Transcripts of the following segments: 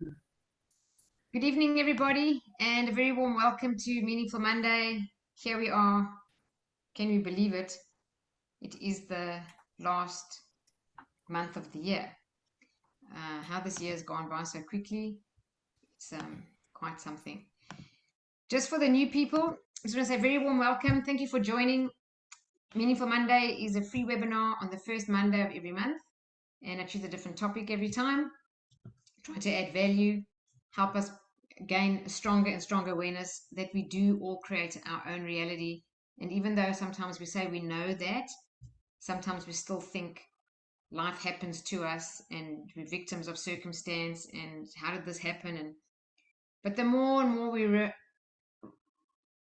Good evening, everybody, and a very warm welcome to Meaningful Monday. Here we are. Can we believe it? It is the last month of the year. How this year has gone by so quickly, it's quite something. Just for the new people, I just want to say a very warm welcome. Thank you for joining. Meaningful Monday is a free webinar on the first Monday of every month, and I choose a different topic every time. Try to add value, help us gain a stronger and stronger awareness that we do all create our own reality. And even though sometimes we say we know that, sometimes we still think life happens to us and we're victims of circumstance and how did this happen? But the more and more we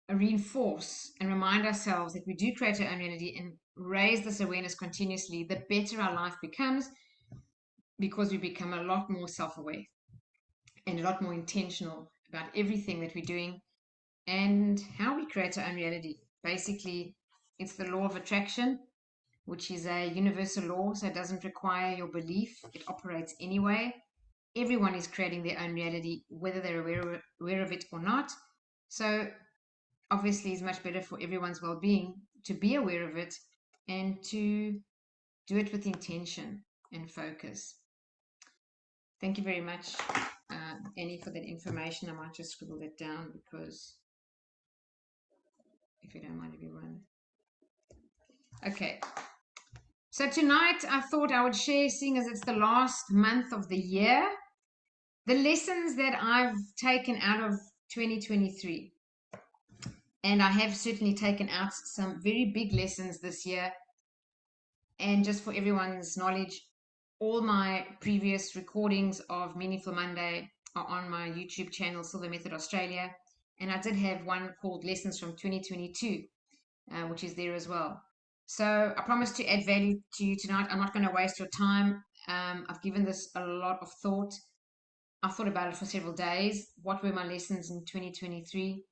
reinforce and remind ourselves that we do create our own reality and raise this awareness continuously, the better our life becomes because we become a lot more self-aware and a lot more intentional about everything that we're doing and how we create our own reality. Basically, it's the law of attraction, which is a universal law, so it doesn't require your belief, it operates anyway. Everyone is creating their own reality, whether they're aware of it or not. So, obviously, it's much better for everyone's well being to be aware of it and to do it with intention and focus. Thank you very much, Annie, for that information. I might just scribble that down because, if you don't mind, everyone. Okay. So tonight I thought I would share, seeing as it's the last month of the year, the lessons that I've taken out of 2023. And I have certainly taken out some very big lessons this year. And just for everyone's knowledge, all my previous recordings of Meaningful Monday are on my YouTube channel, Silver Method Australia. And I did have one called Lessons from 2022, which is there as well. So I promise to add value to you tonight. I'm not going to waste your time. I've given this a lot of thought. I've thought about it for several days. What were my lessons in 2023?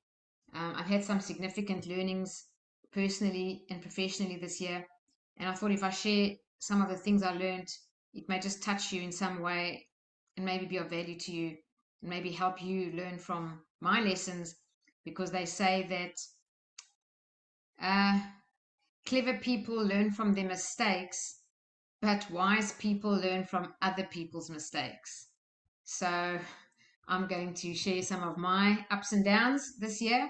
I've had some significant learnings personally and professionally this year. And I thought if I share some of the things I learned, it may just touch you in some way and maybe be of value to you and maybe help you learn from my lessons, because they say that clever people learn from their mistakes, but wise people learn from other people's mistakes. So I'm going to share some of my ups and downs this year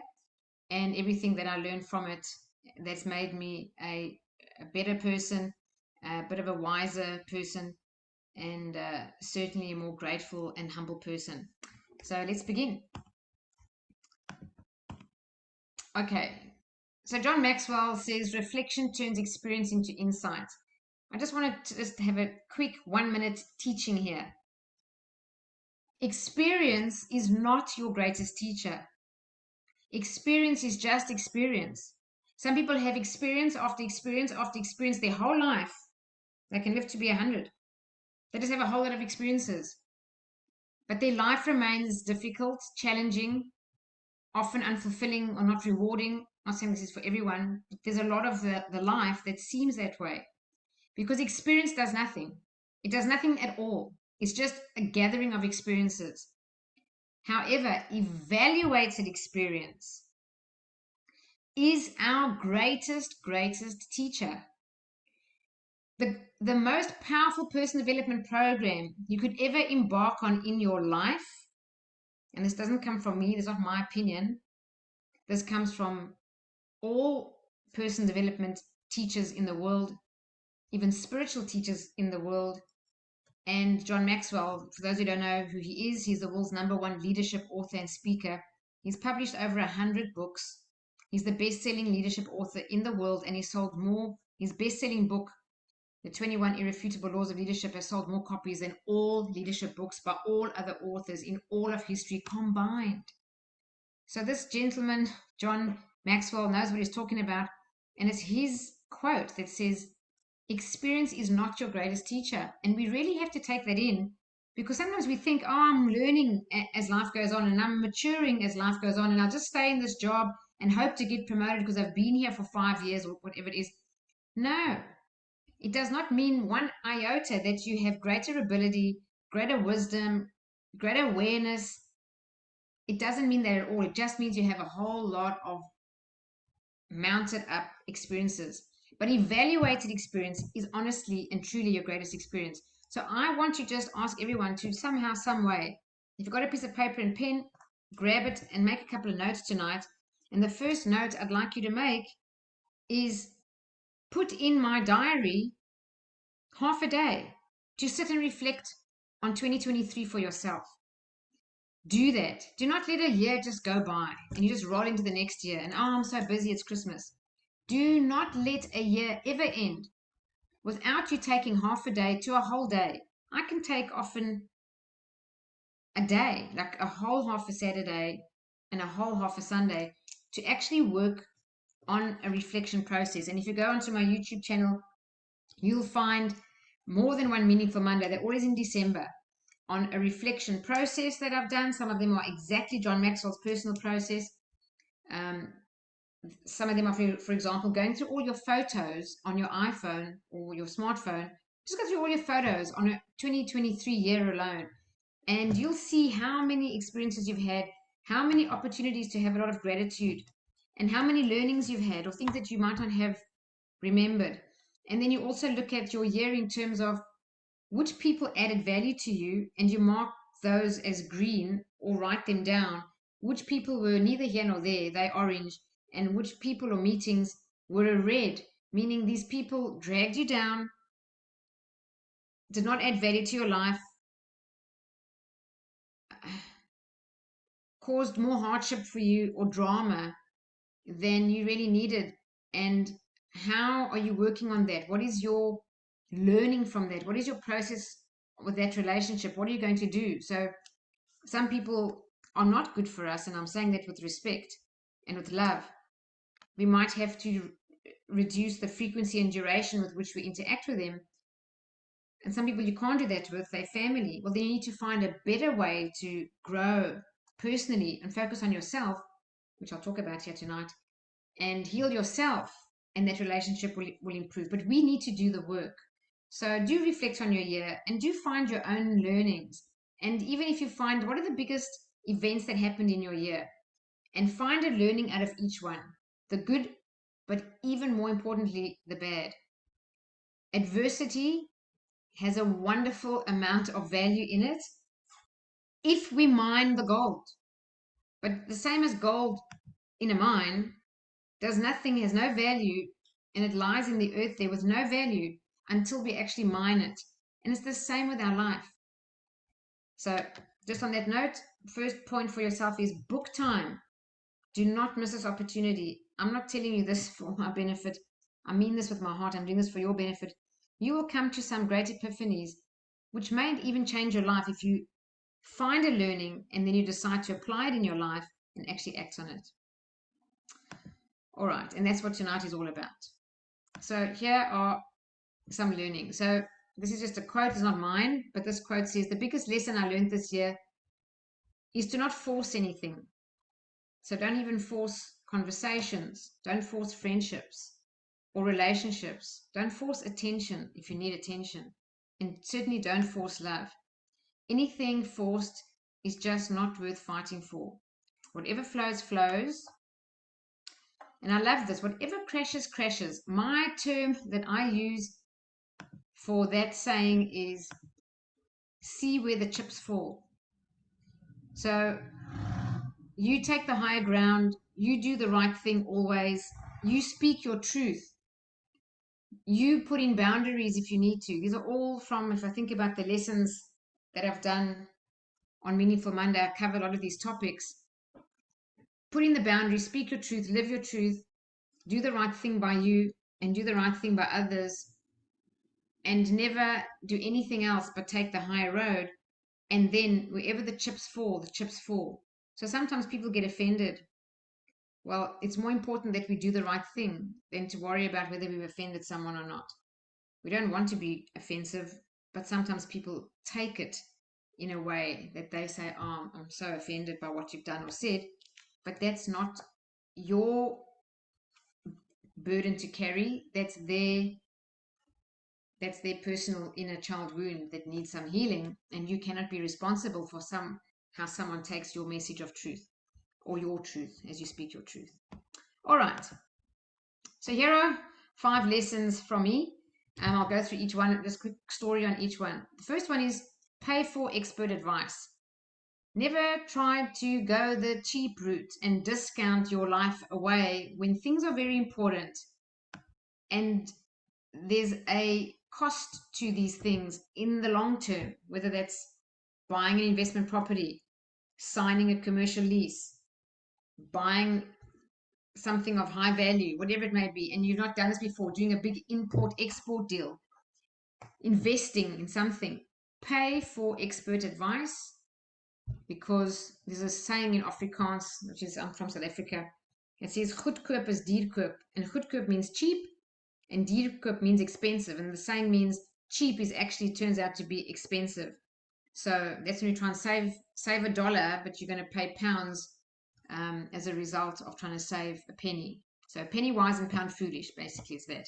and everything that I learned from it that's made me a better person, a bit of a wiser person, and certainly a more grateful and humble person. So let's begin. Okay. So John Maxwell says reflection turns experience into insight. I just wanted to just have a quick 1 minute teaching here. Experience is not your greatest teacher. Experience is just experience. Some people have experience after experience after experience their whole life. They can live to be 100. They just have a whole lot of experiences. But their life remains difficult, challenging, often unfulfilling or not rewarding. I'm not saying this is for everyone, but there's a lot of the life that seems that way. Because experience does nothing. It does nothing at all. It's just a gathering of experiences. However, evaluated experience is our greatest teacher. The most powerful personal development program you could ever embark on in your life, and this doesn't come from me, this is not my opinion, this comes from all personal development teachers in the world, even spiritual teachers in the world. And John Maxwell, for those who don't know who he is, he's the world's #1 leadership author and speaker. He's published over 100 books. He's the best-selling leadership author in the world, and he sold more. His best-selling book, The 21 Irrefutable Laws of Leadership, has sold more copies than all leadership books by all other authors in all of history combined. So this gentleman, John Maxwell, knows what he's talking about, and it's his quote that says, experience is not your greatest teacher. And we really have to take that in, because sometimes we think, oh, I'm learning as life goes on and I'm maturing as life goes on, and I'll just stay in this job and hope to get promoted because I've been here for 5 years or whatever it is. No, it does not mean one iota that you have greater ability, greater wisdom, greater awareness, it doesn't mean that at all. It just means you have a whole lot of mounted up experiences. But evaluated experience is honestly and truly your greatest experience. So I want to just ask everyone to somehow, some way, if you've got a piece of paper and pen, grab it and make a couple of notes tonight. And the first note I'd like you to make is put in my diary half a day to sit and reflect on 2023 for yourself. Do that. Do not let a year just go by and you just roll into the next year and, oh, I'm so busy, it's Christmas. Do not let a year ever end without you taking half a day to a whole day. I can take often a day, like a whole half a Saturday and a whole half a Sunday, to actually work on a reflection process. And if you go onto my YouTube channel, you'll find more than one Meaningful Monday. They're always in December on a reflection process that I've done. Some of them are exactly John Maxwell's personal process. Some of them are, for example, going through all your photos on your iPhone or your smartphone. Just go through all your photos on a 2023 year alone, and you'll see how many experiences you've had, how many opportunities to have a lot of gratitude, and how many learnings you've had or things that you might not have remembered. And then you also look at your year in terms of which people added value to you, and you mark those as green or write them down. Which people were neither here nor there, they orange, and which people or meetings were a red, meaning these people dragged you down, did not add value to your life, caused more hardship for you or drama than you really needed. And how are you working on that? What is your learning from that? What is your process with that relationship? What are you going to do? So some people are not good for us, and I'm saying that with respect and with love. We might have to reduce the frequency and duration with which we interact with them. And some people you can't do that with, their family. Well, then you need to find a better way to grow personally and focus on yourself, which I'll talk about here tonight, and heal yourself, and that relationship will improve. But we need to do the work. So do reflect on your year and do find your own learnings. And even if you find what are the biggest events that happened in your year, and find a learning out of each one, the good, but even more importantly, the bad. Adversity has a wonderful amount of value in it if we mine the gold. But the same as gold in a mine does nothing, has no value, and it lies in the earth there with no value until we actually mine it. And it's the same with our life. So just on that note, first point for yourself is book time. Do not miss this opportunity. I'm not telling you this for my benefit. I mean this with my heart. I'm doing this for your benefit. You will come to some great epiphanies, which may even change your life if you find a learning and then you decide to apply it in your life and actually act on it. All right, and that's what tonight is all about. So here are some learning. So this is just a quote, it's not mine, but this quote says, the biggest lesson I learned this year is to not force anything. So don't even force conversations, don't force friendships or relationships, don't force attention if you need attention, and certainly don't force love. Anything forced is just not worth fighting for. Whatever flows, flows. And I love this. Whatever crashes, crashes. My term that I use for that saying is see where the chips fall. So you take the higher ground, you do the right thing always, you speak your truth, you put in boundaries if you need to. These are all from, if I think about the lessons that I've done on Meaningful Monday, I cover a lot of these topics. Put in the boundaries, speak your truth, live your truth, do the right thing by you and do the right thing by others, and never do anything else but take the higher road. And then wherever the chips fall, the chips fall. So sometimes people get offended. Well, it's more important that we do the right thing than to worry about whether we've offended someone or not. We don't want to be offensive, but sometimes people take it in a way that they say, oh, I'm so offended by what you've done or said. But that's not your burden to carry. That's that's their personal inner child wound that needs some healing, and you cannot be responsible for how someone takes your message of truth, or your truth as you speak your truth. All right, so here are 5 lessons from me, and I'll go through each one, this quick story on each one. The first one is pay for expert advice. Never try to go the cheap route and discount your life away when things are very important, and there's a cost to these things in the long term, whether that's buying an investment property, signing a commercial lease, buying something of high value, whatever it may be, and you've not done this before, doing a big import-export deal, investing in something. Pay for expert advice, because there's a saying in Afrikaans, which is, I'm from South Africa, it says goedkoop is duurkoop, and goedkoop means cheap and duurkoop means expensive, and the saying means cheap is actually turns out to be expensive. So that's when you try and save $1, but you're going to pay pounds as a result of trying to save a penny. So penny wise and pound foolish, basically, is that.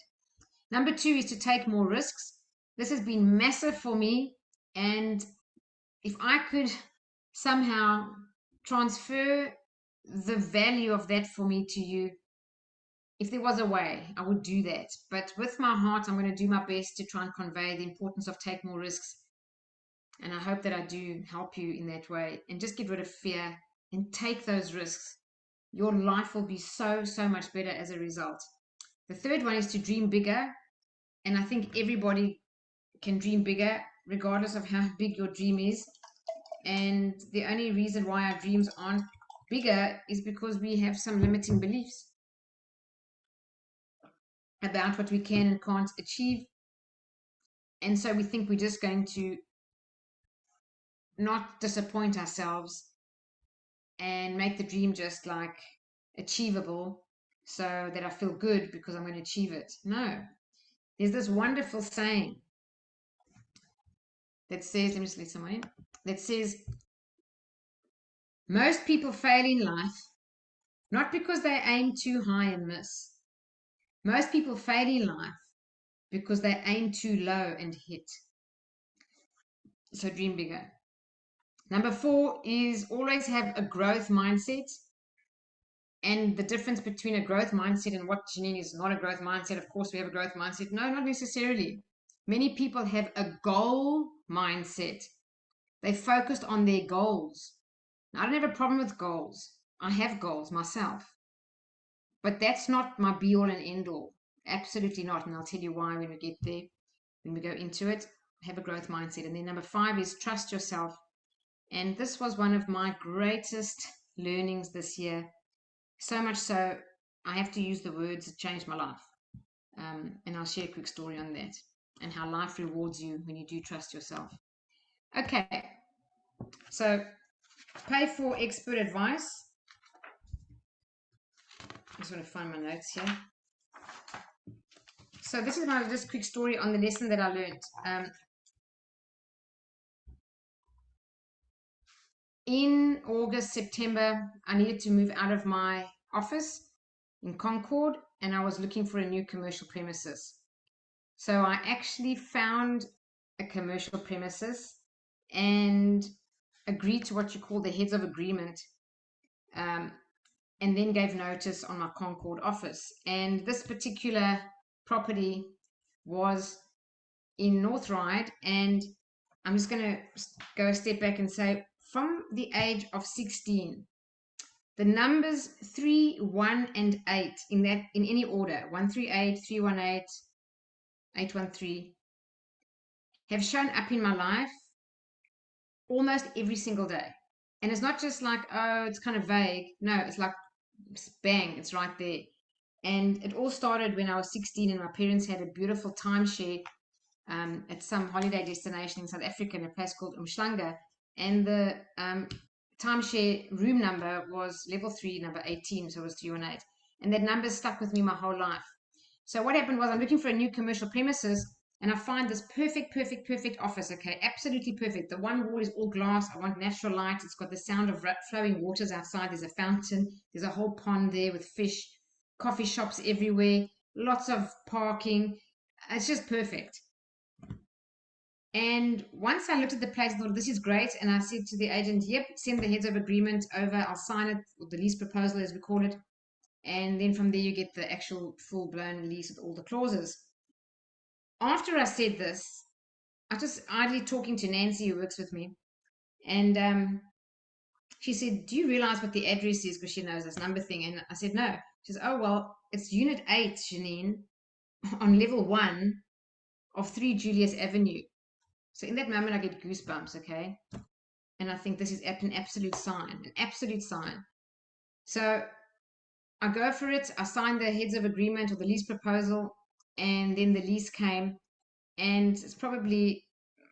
Number 2 is to take more risks. This has been massive for me, and if I could somehow transfer the value of that for me to you, if there was a way, I would do that. But with my heart, I'm going to do my best to try and convey the importance of take more risks. And I hope that I do help you in that way, and just get rid of fear and take those risks. Your life will be so much better as a result. The third one is to dream bigger. And I think everybody can dream bigger, regardless of how big your dream is. And the only reason why our dreams aren't bigger is because we have some limiting beliefs about what we can and can't achieve. And so we think we're just going to not disappoint ourselves and make the dream just like achievable, so that I feel good because I'm going to achieve it. No. There's this wonderful saying that says, let me just let someone in, that says, most people fail in life not because they aim too high and miss. Most people fail in life because they aim too low and hit. So dream bigger. Number 4 is always have a growth mindset. And the difference between a growth mindset and what Janine is not a growth mindset. Of course, we have a growth mindset. No, not necessarily. Many people have a goal mindset. They focused on their goals. Now, I don't have a problem with goals. I have goals myself. But that's not my be all and end all. Absolutely not. And I'll tell you why when we get there, when we go into it. Have a growth mindset. And then number 5 is trust yourself. And this was one of my greatest learnings this year. So much so, I have to use the words that changed my life. And I'll share a quick story on that and how life rewards you when you do trust yourself. Okay, so pay for expert advice. I just want to find my notes here. So this is my just quick story on the lesson that I learned. In August, September, I needed to move out of my office in Concord, and I was looking for a new commercial premises. So I actually found a commercial premises and agreed to what you call the heads of agreement, and then gave notice on my Concord office. And this particular property was in North Ryde, and I'm just going to go a step back and say, from the age of 16, the numbers 3, 1, and 8 in any order, 138, 318, 813, have shown up in my life almost every single day. And it's not just like, oh, it's kind of vague. No, it's like, bang, it's right there. And it all started when I was 16 and my parents had a beautiful timeshare at some holiday destination in South Africa in a place called Umhlanga. And the timeshare room number was level 3, number 18, so it was 318. And that number stuck with me my whole life. So what happened was I'm looking for a new commercial premises, and I find this perfect office, okay, absolutely perfect. The one wall is all glass. I want natural light. It's got the sound of flowing waters outside. There's a fountain. There's a whole pond there with fish, coffee shops everywhere, lots of parking. It's just perfect. And once I looked at the place, I thought, this is great. And I said to the agent, yep, send the heads of agreement over. I'll sign it, or the lease proposal as we call it. And then from there, you get the actual full-blown lease with all the clauses. After I said this, I was just idly talking to Nancy, who works with me. And she said, do you realize what the address is? Because she knows this number thing. And I said, no. She says, oh, well, it's Unit 8, Janine, on level 1 of 3 Julius Avenue. So in that moment, I get goosebumps, okay? And I think this is an absolute sign, an absolute sign. So I go for it. I signed the heads of agreement or the lease proposal, and then the lease came. And it's probably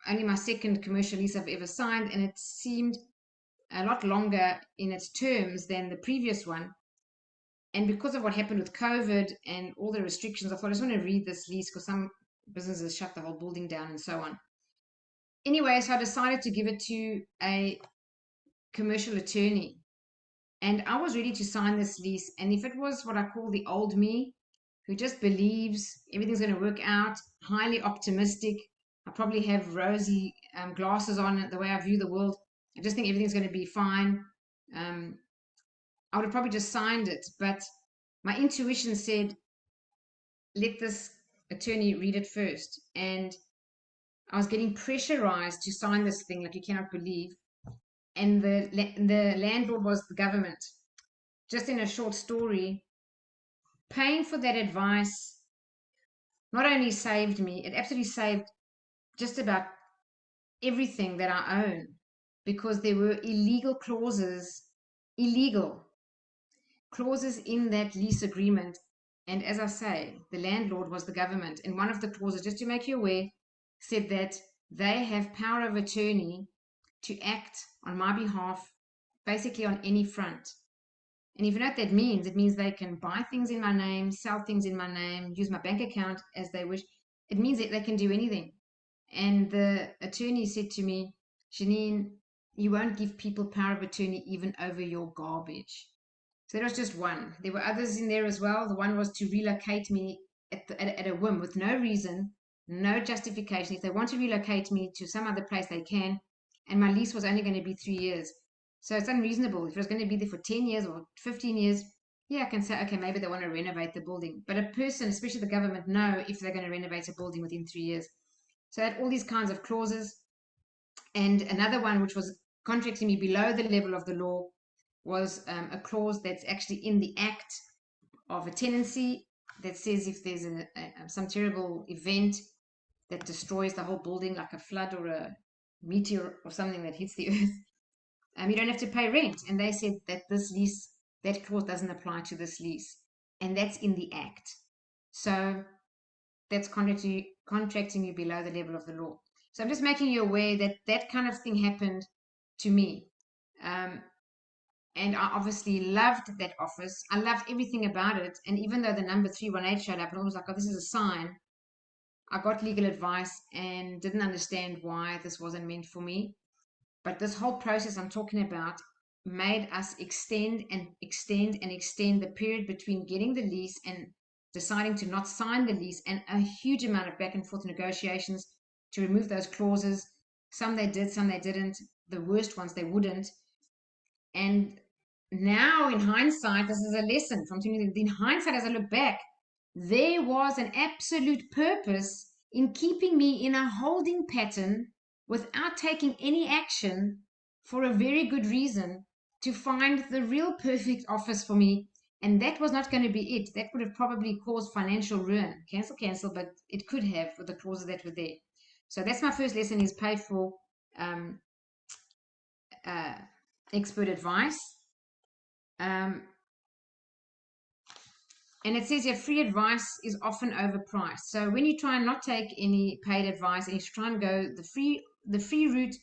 only my second commercial lease I've ever signed, and it seemed a lot longer in its terms than the previous one. And because of what happened with COVID and all the restrictions, I thought I just want to read this lease because some businesses shut the whole building down and so on. Anyway, so I decided to give it to a commercial attorney. And I was ready to sign this lease. And if it was what I call the old me, who just believes everything's going to work out, highly optimistic, I probably have rosy glasses on the way I view the world. I just think everything's going to be fine. I would have probably just signed it. But my intuition said, let this attorney read it first. And I was getting pressurized to sign this thing like you cannot believe. And the landlord was the government. Just in a short story, paying for that advice not only saved me, it absolutely saved just about everything that I own, because there were illegal clauses in that lease agreement. And as I say, the landlord was the government. And one of the clauses, just to make you aware, said that they have power of attorney to act on my behalf, basically on any front. And if you know what that means, it means they can buy things in my name, sell things in my name, use my bank account as they wish. It means that they can do anything. And the attorney said to me, Janine, you won't give people power of attorney even over your garbage. So that was just one. There were others in there as well. The one was to relocate me at a whim with no reason, no justification. If they want to relocate me to some other place, they can. And my lease was only going to be 3 years. So it's unreasonable. If it was going to be there for 10 years or 15 years, yeah, I can say, okay, maybe they want to renovate the building. But a person, especially the government, know if they're going to renovate a building within 3 years. So I had all these kinds of clauses. And another one, which was contracting me below the level of the law, was a clause that's actually in the act of a tenancy that says if there's some terrible event that destroys the whole building, like a flood or a meteor or something that hits the earth, you don't have to pay rent. And they said that this lease, that clause doesn't apply to this lease. And that's in the act. So that's contracting you below the level of the law. So I'm just making you aware that that kind of thing happened to me. And I obviously loved that office. I loved everything about it. And even though the number 318 showed up, and I was like, oh, this is a sign, I got legal advice and didn't understand why this wasn't meant for me. But this whole process I'm talking about made us extend and extend and extend the period between getting the lease and deciding to not sign the lease, and a huge amount of back and forth negotiations to remove those clauses. Some they did, some they didn't. The worst ones they wouldn't. And now in hindsight, this is a lesson from 2020. In hindsight, as I look back, there was an absolute purpose in keeping me in a holding pattern without taking any action, for a very good reason, to find the real perfect office for me. And that was not going to be it. That would have probably caused financial ruin. Cancel, but it could have with the clauses that were there. So that's my first lesson, is pay for expert advice. And it says here, free advice is often overpriced. So when you try and not take any paid advice and you try and go the free route,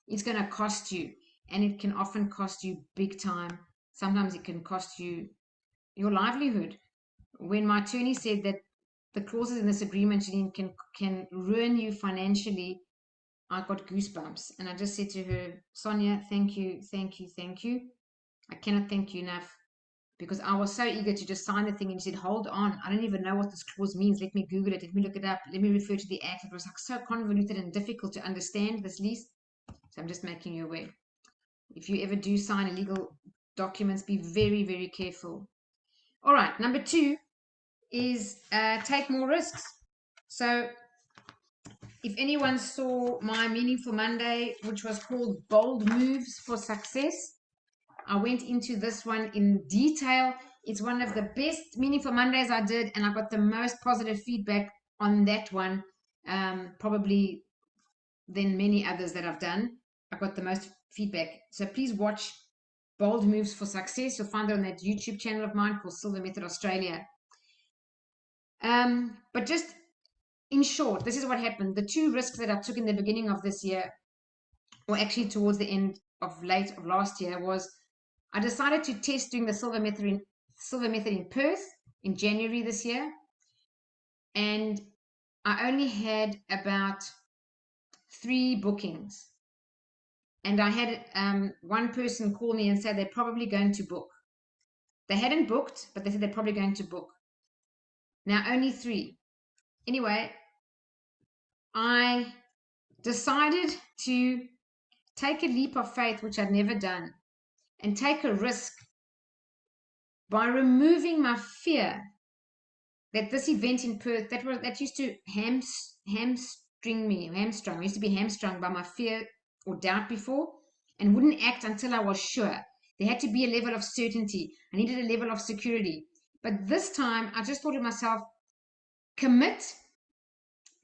it's going to cost you, and it can often cost you big time. Sometimes it can cost you your livelihood. When my attorney said that the clauses in this agreement, Janine, can ruin you financially, I got goosebumps. And I just said to her, Sonia, thank you, thank you, thank you. I cannot thank you enough. because I was so eager to just sign the thing, and he said, hold on, I don't even know what this clause means. Let me Google it. Let me look it up. Let me refer to the act. It was like so convoluted and difficult to understand, this lease. So I'm just making you aware. If you ever do sign illegal documents, be very, very careful. All right, number 2 is take more risks. So if anyone saw my Meaningful Monday, which was called Bold Moves for Success, I went into this one in detail. It's one of the best Meaningful Mondays I did, and I got the most positive feedback on that one, probably than many others that I've done. I got the most feedback. So please watch Bold Moves for Success. You'll find it on that YouTube channel of mine called Silver Method Australia. But just in short, this is what happened. The 2 risks that I took in the beginning of this year, or actually towards the end of last year, was I decided to test doing the Silver Method in Perth in January this year, and I only had about 3 bookings, and I had one person call me and say they're probably going to book. They hadn't booked, but they said they're probably going to book. Now only 3. Anyway, I decided to take a leap of faith, which I'd never done, and take a risk by removing my fear that this event in Perth that used to hamstring me. I used to be hamstrung by my fear or doubt before, and wouldn't act until I was sure. There had to be a level of certainty. I needed a level of security. But this time, I just thought to myself, commit.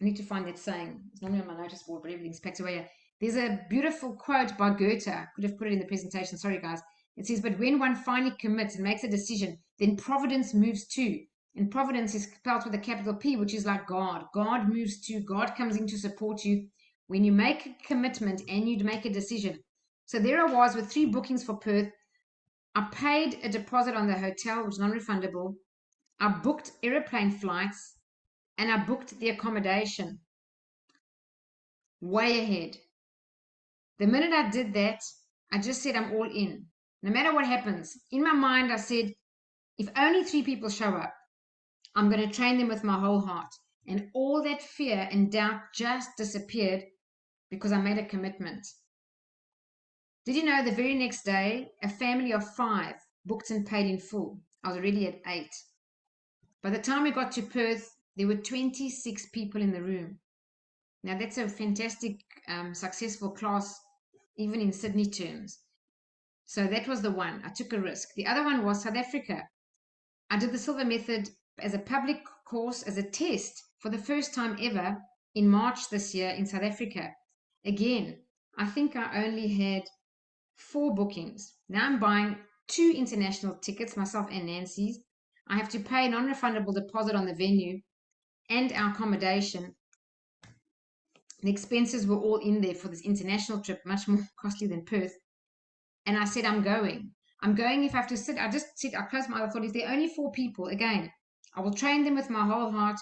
I need to find that saying. It's normally on my notice board, but everything's packed away. There's a beautiful quote by Goethe. I could have put it in the presentation. Sorry, guys. It says, but when one finally commits and makes a decision, then providence moves too. And providence is spelled with a capital P, which is like God. God moves too. God comes in to support you when you make a commitment and you make a decision. So there I was with 3 bookings for Perth. I paid a deposit on the hotel, which is non-refundable. I booked aeroplane flights, and I booked the accommodation way ahead. The minute I did that, I just said I'm all in. No matter what happens. In my mind, I said, if only 3 people show up, I'm going to train them with my whole heart. And all that fear and doubt just disappeared because I made a commitment. Did you know the very next day, a family of 5 booked and paid in full? I was already at 8. By the time we got to Perth, there were 26 people in the room. Now that's a fantastic, successful class, even in Sydney terms. So that was the one. I took a risk. The other one was South Africa. I did the Silver Method as a public course, as a test for the first time ever in March this year in South Africa. Again, I think I only had 4 bookings. Now I'm buying 2 international tickets, myself and Nancy's. I have to pay a non-refundable deposit on the venue and our accommodation. The expenses were all in there for this international trip, much more costly than Perth. And I said, I'm going. I'm going if I have to sit. I just said, I closed my eyes. I thought, if there are only 4 people, again, I will train them with my whole heart.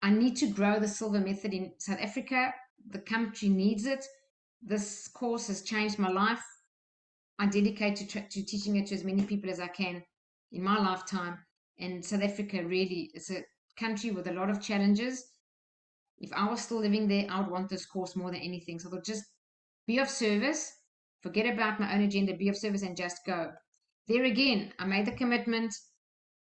I need to grow the Silver Method in South Africa. The country needs it. This course has changed my life. I dedicate to teaching it to as many people as I can in my lifetime. And South Africa really is a country with a lot of challenges. If I was still living there, I would want this course more than anything. So I thought, just be of service, forget about my own agenda, be of service, and just go. There again, I made the commitment.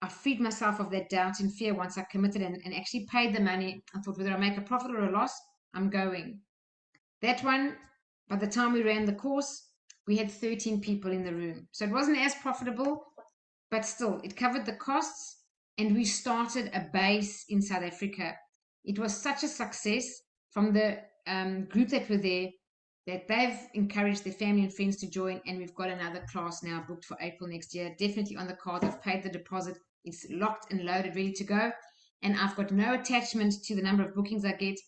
I freed myself of that doubt and fear once I committed and actually paid the money. I thought, whether I make a profit or a loss, I'm going. That one, by the time we ran the course, we had 13 people in the room. So it wasn't as profitable, but still, it covered the costs, and we started a base in South Africa. It was such a success from the group that were there that they've encouraged their family and friends to join, and we've got another class now booked for April next year. Definitely on the card. I've paid the deposit. It's locked and loaded, ready to go. And I've got no attachment to the number of bookings I get.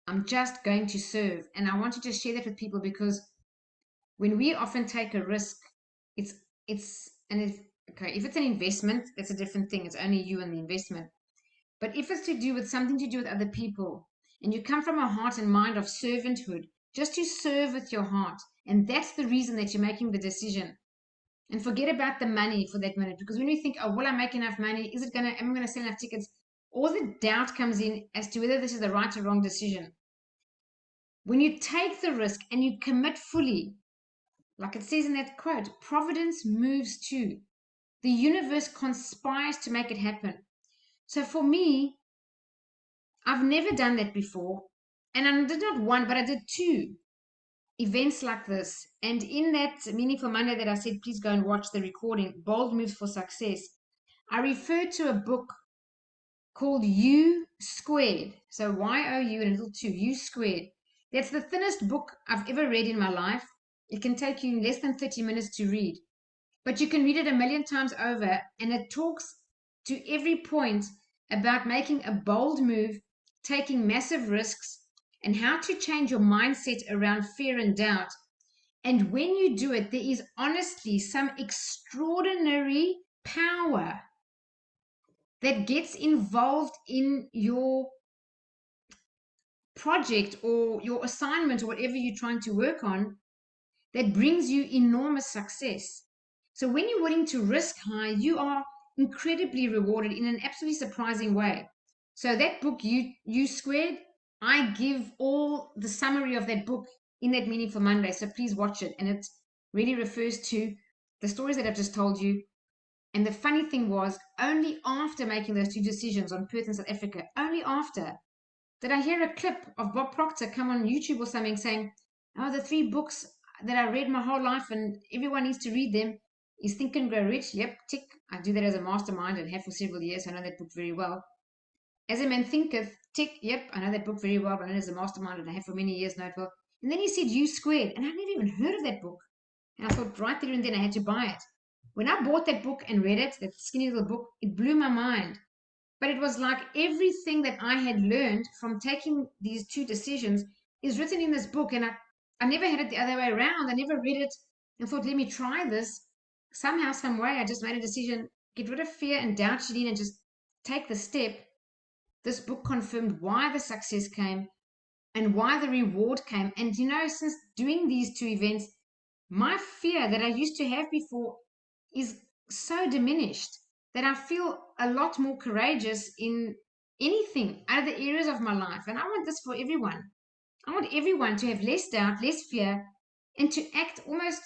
I'm just going to serve. And I want to just share that with people, because when we often take a risk, if it's an investment, that's a different thing. It's only you and the investment. But if it's to do with something to do with other people, and you come from a heart and mind of servanthood, just to serve with your heart, and that's the reason that you're making the decision, and forget about the money for that minute. Because when we think, oh, will I make enough money? Am I going to sell enough tickets? All the doubt comes in as to whether this is the right or wrong decision. When you take the risk and you commit fully, like it says in that quote, providence moves too. The universe conspires to make it happen. So for me, I've never done that before. And I did not one, but I did two events like this. And in that Meaningful Monday that I said, please go and watch the recording, Bold Moves for Success, I referred to a book called U Squared. So YOU and a little 2, U Squared. That's the thinnest book I've ever read in my life. It can take you less than 30 minutes to read, but you can read it a million times over, and it talks to every point about making a bold move, taking massive risks, and how to change your mindset around fear and doubt. And when you do it, there is honestly some extraordinary power that gets involved in your project or your assignment or whatever you're trying to work on that brings you enormous success. So when you're willing to risk high, you are incredibly rewarded in an absolutely surprising way. So that book, U Squared, I give all the summary of that book in that Meaningful Monday. So please watch it. And it really refers to the stories that I've just told you. And the funny thing was, only after making those two decisions on Perth and South Africa, only after did I hear a clip of Bob Proctor come on YouTube or something saying, oh, the 3 books that I read my whole life and everyone needs to read them is Think and Grow Rich. Yep, tick. I do that as a mastermind and have for several years. I know that book very well. As a Man Thinketh, tick. Yep, I know that book very well. I know it as a mastermind and I have for many years, know it well. And then he said U Squared, and I'd never even heard of that book. And I thought right there and then I had to buy it. When I bought that book and read it, that skinny little book, it blew my mind. But it was like everything that I had learned from taking these two decisions is written in this book. And I never had it the other way around. I never read it and thought, let me try this. Somehow, some way, I just made a decision, get rid of fear and doubt, Shadine, and just take the step. This book confirmed why the success came and why the reward came. And since doing these two events, my fear that I used to have before is so diminished that I feel a lot more courageous in anything, other areas of my life. And I want this for everyone. I want everyone to have less doubt, less fear, and to act almost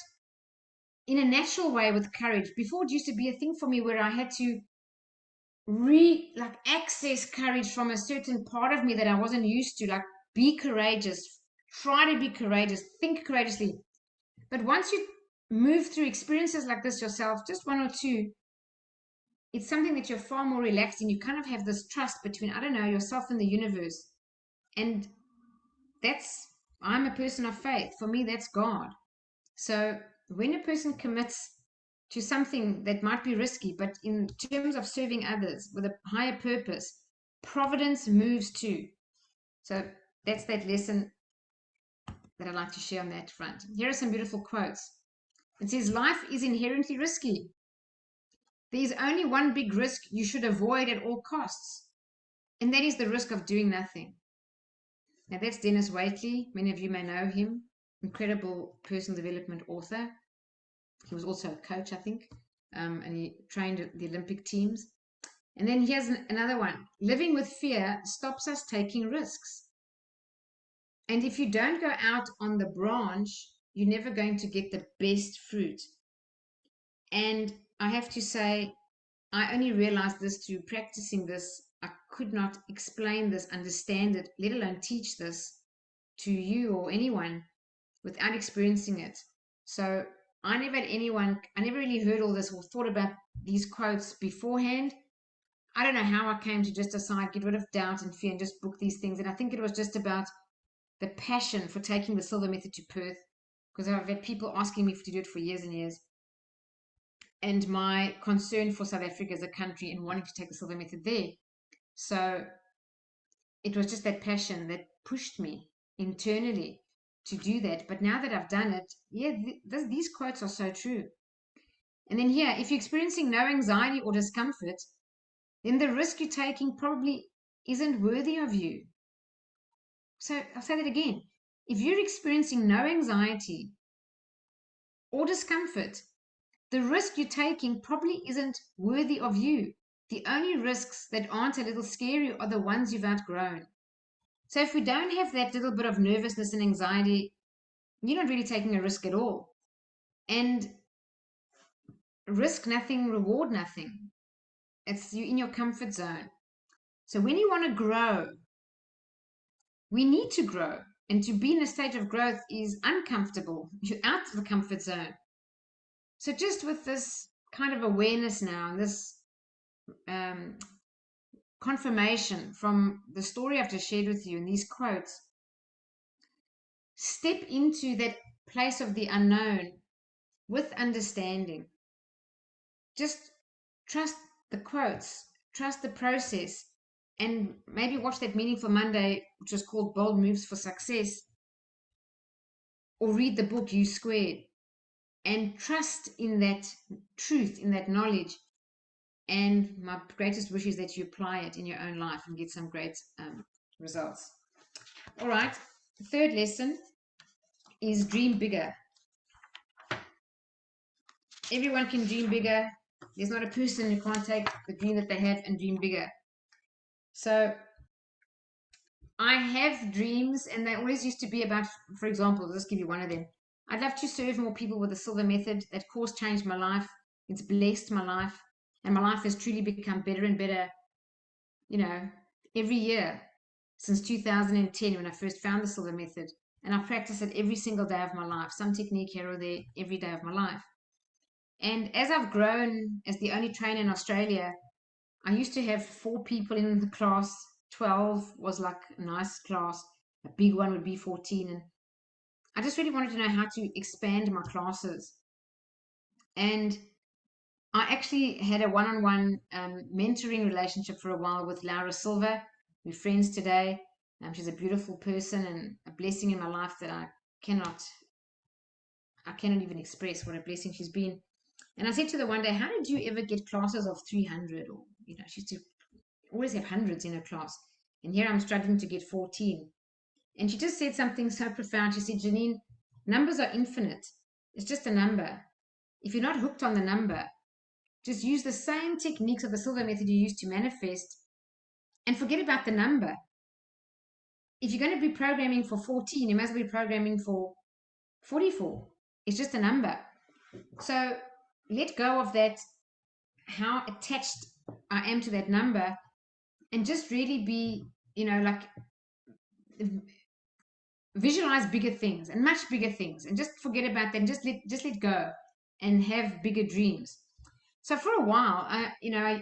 in a natural way with courage. Before, it used to be a thing for me where I had to access courage from a certain part of me that I wasn't used to, like be courageous, try to be courageous, think courageously. But once you move through experiences like this yourself, just one or two, it's something that you're far more relaxed in. You kind of have this trust between, I don't know, yourself and the universe. And I'm a person of faith. For me, that's God. So when a person commits to something that might be risky, but in terms of serving others with a higher purpose, providence moves too. So that's that lesson that I'd like to share on that front. Here are some beautiful quotes. It says, life is inherently risky. There is only one big risk you should avoid at all costs, and that is the risk of doing nothing. Now, that's Dennis Waitley. Many of you may know him. Incredible personal development author. He was also a coach, I think, and he trained the Olympic teams. And then here's another one. Living with fear stops us taking risks. And if you don't go out on the branch, you're never going to get the best fruit. And I have to say, I only realized this through practicing this. I could not explain this, understand it, let alone teach this to you or anyone without experiencing it. So I never really heard all this or thought about these quotes beforehand. I don't know how I came to just decide, get rid of doubt and fear and just book these things. And I think it was just about the passion for taking the Silva Method to Perth, because I've had people asking me to do it for years and years. And my concern for South Africa as a country and wanting to take the Silva Method there. So it was just that passion that pushed me internally to do that. But now that I've done it, yeah, these quotes are so true. And then here, if you're experiencing no anxiety or discomfort, then the risk you're taking probably isn't worthy of you. So I'll say that again. If you're experiencing no anxiety or discomfort, the risk you're taking probably isn't worthy of you. The only risks that aren't a little scary are the ones you've outgrown. So if we don't have that little bit of nervousness and anxiety, you're not really taking a risk at all. And risk nothing, reward nothing. It's you in your comfort zone. So when you want to grow, we need to grow. And to be in a state of growth is uncomfortable. You're out of the comfort zone. So just with this kind of awareness now, and this um, confirmation from the story I've just shared with you and these quotes, step into that place of the unknown with understanding. Just trust the quotes, trust the process, and maybe watch that Meaningful Monday, which was called Bold Moves for Success, or read the book U Squared, and trust in that truth, in that knowledge. And my greatest wish is that you apply it in your own life and get some great results. All right, the third lesson is dream bigger. Everyone can dream bigger. There's not a person who can't take the dream that they have and dream bigger. So I have dreams, and they always used to be about, for example, I'll just give you one of them. I'd love to serve more people with the Silver Method. That course changed my life. It's blessed my life, and my life has truly become better and better, every year since 2010 when I first found the Silver Method. And I practice it every single day of my life, some technique here or there, every day of my life. And as I've grown as the only trainer in Australia, I used to have 4 people in the class. 12 was like a nice class. A big one would be 14. And I just really wanted to know how to expand my classes. And I actually had a one-on-one mentoring relationship for a while with Laura Silva. We're friends today. She's a beautiful person and a blessing in my life that I cannot even express what a blessing she's been. And I said to her one day, how did you ever get classes of 300? Or, she used to always have hundreds in her class. And here I'm struggling to get 14. And she just said something so profound. She said, Janine, numbers are infinite. It's just a number. If you're not hooked on the number, just use the same techniques of the Silver Method you use to manifest and forget about the number. If you're going to be programming for 14, you must be programming for 44. It's just a number. So let go of that, how attached I am to that number, and just really be, visualize bigger things and much bigger things, and just forget about them. Just let go and have bigger dreams. So for a while, I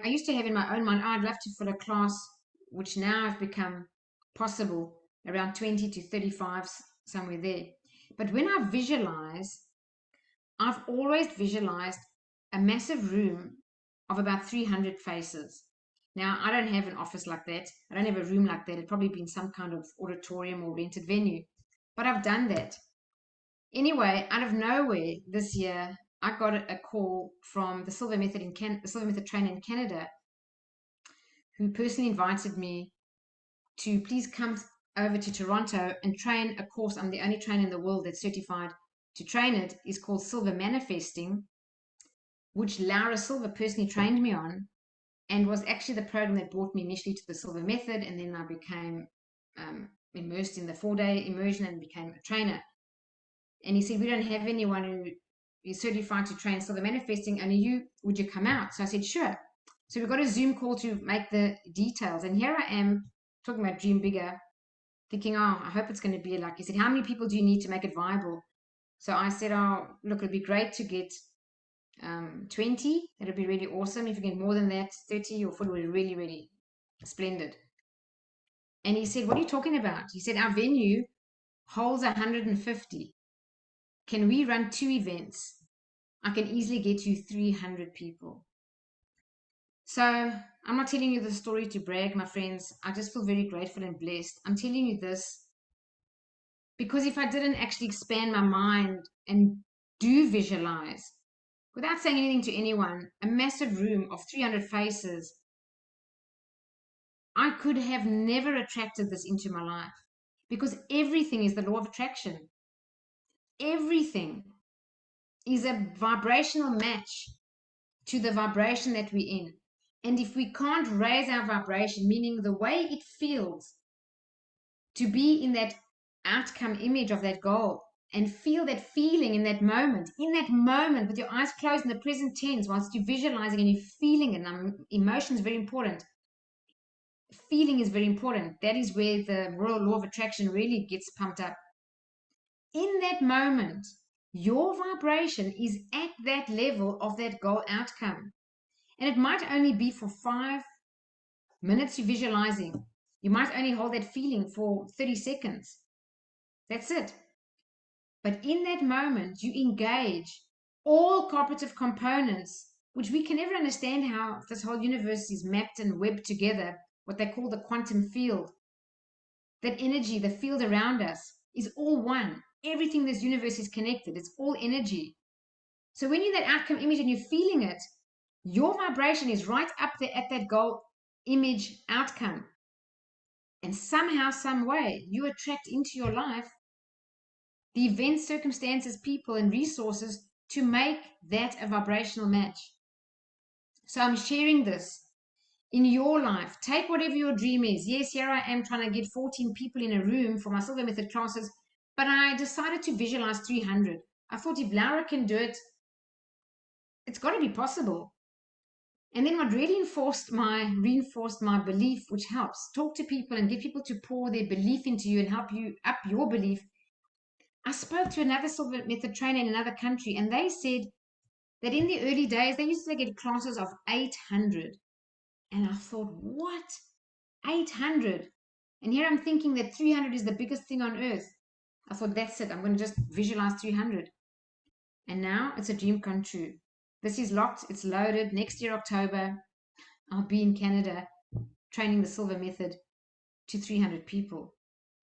used to have in my own mind, I'd love to fill a class, which now have become possible, around 20 to 35, somewhere there. But when I visualize, I've always visualized a massive room of about 300 faces. Now, I don't have an office like that. I don't have a room like that. It'd probably been some kind of auditorium or rented venue. But I've done that. Anyway, out of nowhere this year, I got a call from the Silver Method the Silver Method trainer in Canada, who personally invited me to please come over to Toronto and train a course. I'm the only trainer in the world that's certified to train it. It's called Silver Manifesting, which Laura Silva personally trained me on, and was actually the program that brought me initially to the Silver Method. And then I became immersed in the 4-day immersion and became a trainer. And he said, we don't have anyone who is certified to train Silver Manifesting, only you, would you come out? So I said, sure. So we got a Zoom call to make the details. And here I am talking about dream bigger, thinking, oh, I hope it's going to be like, he said, how many people do you need to make it viable? So I said, oh, look, it'd be great to get 20. That'd be really awesome. If you get more than that, 30 or 40 would be really, really splendid. And he said, what are you talking about? He said, our venue holds 150. Can we run 2 events? I can easily get you 300 people. So I'm not telling you the story to brag, my friends. I just feel very grateful and blessed. I'm telling you this because if I didn't actually expand my mind and do visualize, without saying anything to anyone, a massive room of 300 faces, I could have never attracted this into my life, because everything is the law of attraction. Everything. is a vibrational match to the vibration that we're in. And if we can't raise our vibration, meaning the way it feels to be in that outcome image of that goal and feel that feeling in that moment with your eyes closed in the present tense, whilst you're visualizing and you're feeling it. And emotion is very important. Feeling is very important. That is where the royal law of attraction really gets pumped up. In that moment, your vibration is at that level of that goal outcome. And it might only be for 5 minutes you're visualizing. You might only hold that feeling for 30 seconds. That's it. But in that moment, you engage all cooperative components, which we can never understand how this whole universe is mapped and webbed together, what they call the quantum field. That energy, the field around us, is all one. Everything in this universe is connected. It's all energy. So when you're in that outcome image and you're feeling it, your vibration is right up there at that goal image outcome. And somehow, some way, you attract into your life the events, circumstances, people, and resources to make that a vibrational match. So I'm sharing this in your life. Take whatever your dream is. Yes, here I am trying to get 14 people in a room for my Silver Method classes, but I decided to visualize 300. I thought if Laura can do it, it's got to be possible. And then what really reinforced my belief, which helps. Talk to people and get people to pour their belief into you and help you up your belief. I spoke to another Silver Method trainer in another country, and they said that in the early days, they used to get classes of 800. And I thought, what? 800? And here I'm thinking that 300 is the biggest thing on earth. I thought, that's it. I'm going to just visualize 300. And now it's a dream come true. This is locked. It's loaded. Next year, October, I'll be in Canada training the Silver Method to 300 people.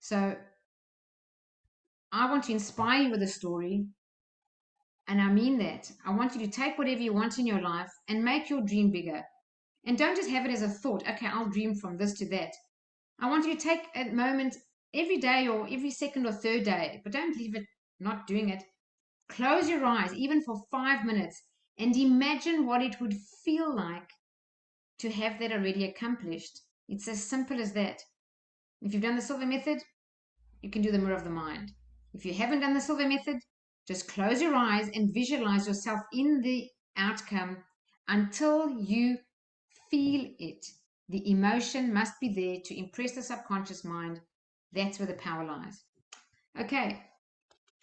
So I want to inspire you with a story. And I mean that. I want you to take whatever you want in your life and make your dream bigger. And don't just have it as a thought, okay, I'll dream from this to that. I want you to take a moment every day or every second or third day, but don't leave it not doing it. Close your eyes, even for 5 minutes, and imagine what it would feel like to have that already accomplished. It's as simple as that. If you've done the Silver Method, you can do the Mirror of the Mind. If you haven't done the Silver Method, just close your eyes and visualize yourself in the outcome until you feel it. The emotion must be there to impress the subconscious mind. That's where the power lies. Okay,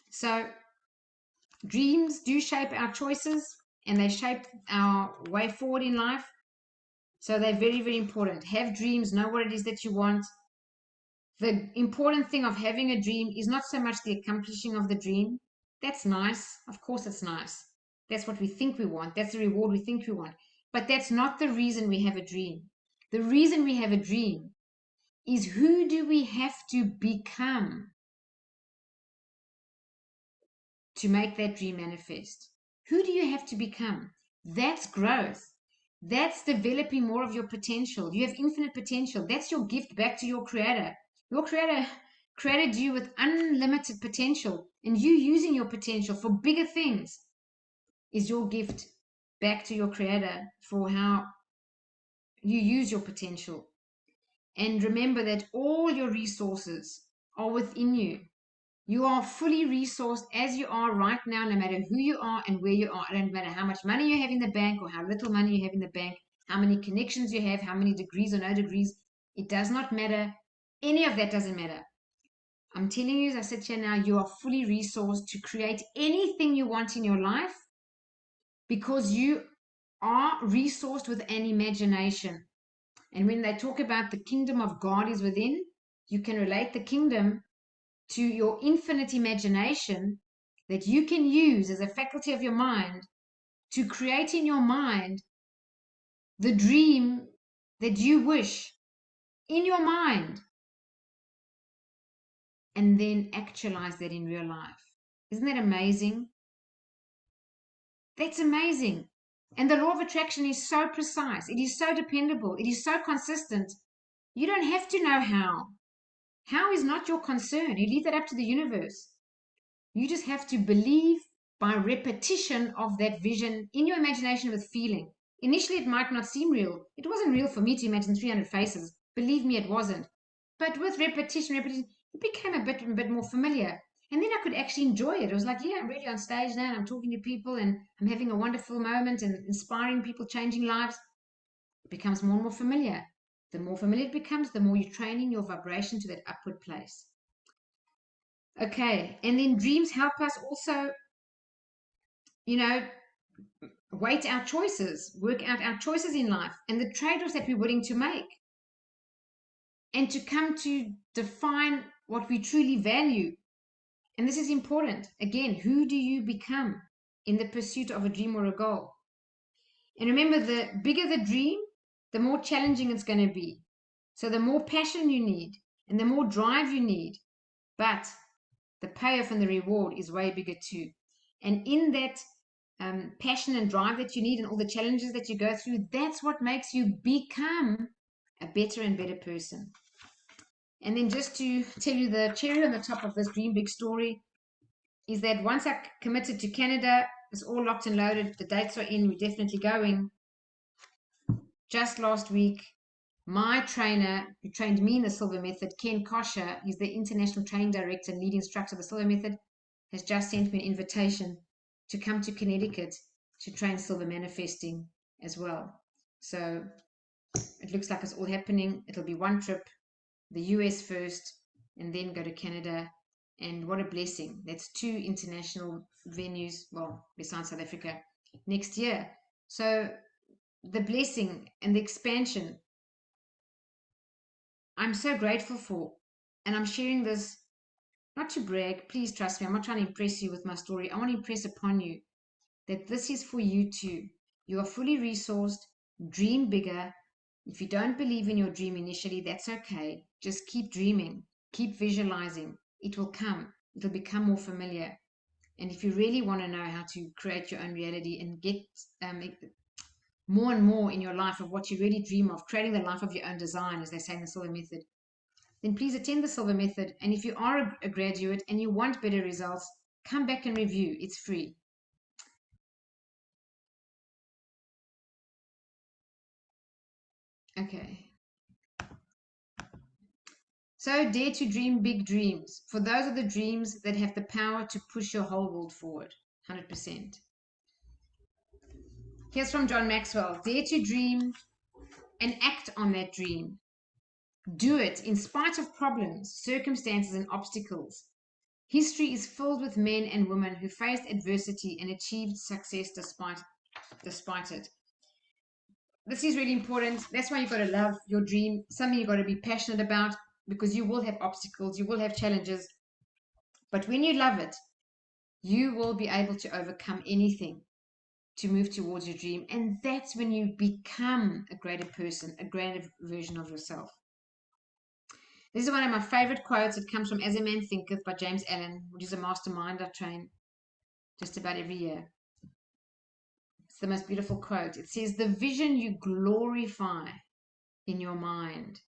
so dreams do shape our choices and they shape our way forward in life. So they're very, very important. Have dreams, know what it is that you want. The important thing of having a dream is not so much the accomplishing of the dream. That's nice. Of course, it's nice. That's what we think we want. That's the reward we think we want. But that's not the reason we have a dream. The reason we have a dream is who do we have to become to make that dream manifest? Who do you have to become? That's growth. That's developing more of your potential. You have infinite potential. That's your gift back to your creator. Your creator created you with unlimited potential, and you using your potential for bigger things is your gift back to your creator for how you use your potential. And remember that all your resources are within you. You are fully resourced as you are right now, no matter who you are and where you are. It doesn't matter how much money you have in the bank or how little money you have in the bank, how many connections you have, how many degrees or no degrees. It does not matter. Any of that doesn't matter. I'm telling you, as I sit here now, you are fully resourced to create anything you want in your life because you are resourced with an imagination. And when they talk about the kingdom of God is within, you can relate the kingdom to your infinite imagination that you can use as a faculty of your mind to create in your mind the dream that you wish in your mind and then actualize that in real life. Isn't that amazing? That's amazing. And the law of attraction is so precise. It is so dependable. It is so consistent. You don't have to know how. How is not your concern. You leave that up to the universe. You just have to believe by repetition of that vision in your imagination with feeling. Initially, it might not seem real. It wasn't real for me to imagine 300 faces. Believe me, it wasn't. But with repetition, it became a bit more familiar. And then I could actually enjoy it. It was like, yeah, I'm really on stage now, and I'm talking to people, and I'm having a wonderful moment and inspiring people, changing lives. It becomes more and more familiar. The more familiar it becomes, the more you're training your vibration to that upward place. Okay, and then dreams help us also, weight our choices, work out our choices in life and the trade-offs that we're willing to make, and to come to define what we truly value. And this is important. Again, who do you become in the pursuit of a dream or a goal? And remember, the bigger the dream, the more challenging it's going to be. So the more passion you need and the more drive you need, but the payoff and the reward is way bigger too. And in that passion and drive that you need and all the challenges that you go through, that's what makes you become a better and better person. And then just to tell you the cherry on the top of this dream big story is that once I committed to Canada, it's all locked and loaded. The dates are in. We're definitely going. Just last week, my trainer who trained me in the Silver Method, Ken Kosher, he's the international training director and lead instructor of the Silver Method, has just sent me an invitation to come to Connecticut to train Silver Manifesting as well. So it looks like it's all happening. It'll be one trip, the US first, and then go to Canada. And what a blessing. That's 2 international venues, well, besides South Africa, next year. So the blessing and the expansion, I'm so grateful for. And I'm sharing this not to brag. Please trust me. I'm not trying to impress you with my story. I want to impress upon you that this is for you too. You are fully resourced. Dream bigger. If you don't believe in your dream initially, that's okay. Just keep dreaming. Keep visualizing. It will come. It'll become more familiar. And if you really want to know how to create your own reality and get more and more in your life of what you really dream of, creating the life of your own design, as they say in the Silver Method, then please attend the Silver Method. And if you are a graduate and you want better results, come back and review. It's free. Okay. So dare to dream big dreams. For those are the dreams that have the power to push your whole world forward. 100%. Here's from John Maxwell. Dare to dream and act on that dream. Do it in spite of problems, circumstances, and obstacles. History is filled with men and women who faced adversity and achieved success despite it. This is really important. That's why you've got to love your dream, something you've got to be passionate about, because you will have obstacles, you will have challenges. But when you love it, you will be able to overcome anything to move towards your dream. And that's when you become a greater person, a greater version of yourself. This is one of my favorite quotes. It comes from As a Man Thinketh by James Allen, which is a mastermind I train just about every year. It's the most beautiful quote. It says, "The vision you glorify in your mind,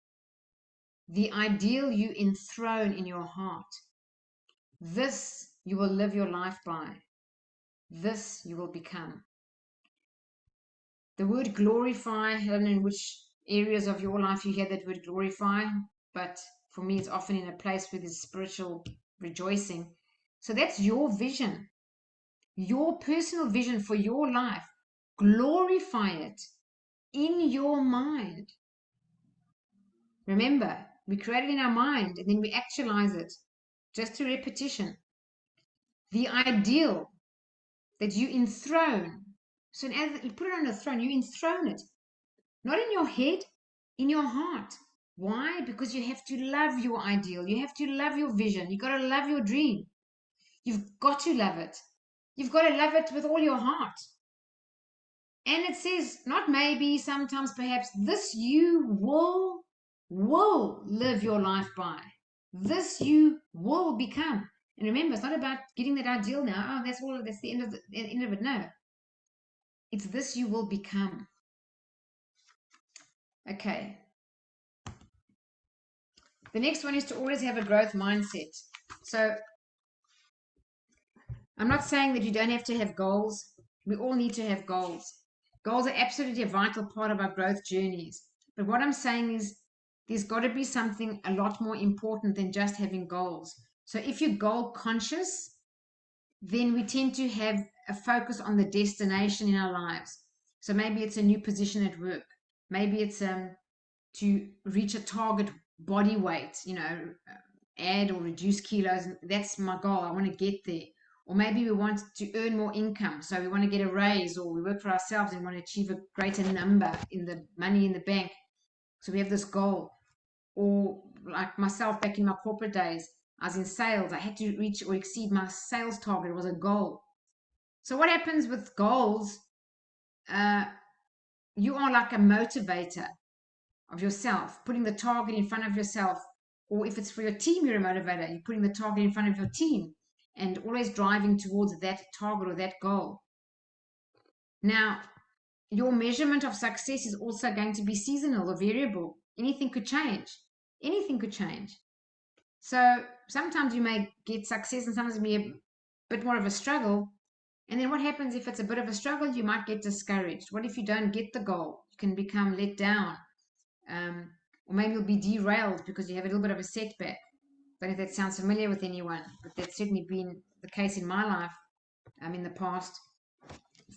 the ideal you enthrone in your heart, this you will live your life by. This you will become." The word glorify, I don't know in which areas of your life you hear that word glorify, but for me it's often in a place where there's spiritual rejoicing. So that's your vision, your personal vision for your life. Glorify it in your mind. Remember, we create it in our mind and then we actualize it just through repetition. The ideal that you enthrone. So as you put it on a throne, you enthrone it. Not in your head, in your heart. Why? Because you have to love your ideal. You have to love your vision. You've got to love your dream. You've got to love it. You've got to love it with all your heart. And it says, not maybe, sometimes, perhaps, this you will live your life by. This you will become. And remember, it's not about getting that ideal now. Oh, that's the end of it. No. It's this you will become. Okay. The next one is to always have a growth mindset. So I'm not saying that you don't have to have goals. We all need to have goals. Goals are absolutely a vital part of our growth journeys. But what I'm saying is there's got to be something a lot more important than just having goals. So if you're goal conscious, then we tend to have a focus on the destination in our lives. So maybe it's a new position at work. Maybe it's to reach a target body weight, add or reduce kilos. That's my goal. I want to get there. Or maybe we want to earn more income. So we want to get a raise, or we work for ourselves and want to achieve a greater number in the money in the bank. So we have this goal. Or like myself back in my corporate days, I was in sales. I had to reach or exceed my sales target. It was a goal. So what happens with goals? You are like a motivator of yourself, putting the target in front of yourself. Or if it's for your team, you're a motivator. You're putting the target in front of your team and always driving towards that target or that goal. Now, your measurement of success is also going to be seasonal or variable. Anything could change. Anything could change. So sometimes you may get success and sometimes it may be a bit more of a struggle. And then what happens if it's a bit of a struggle? You might get discouraged. What if you don't get the goal? You can become let down. Or maybe you'll be derailed because you have a little bit of a setback. But if that sounds familiar with anyone, but that's certainly been the case in my life in the past.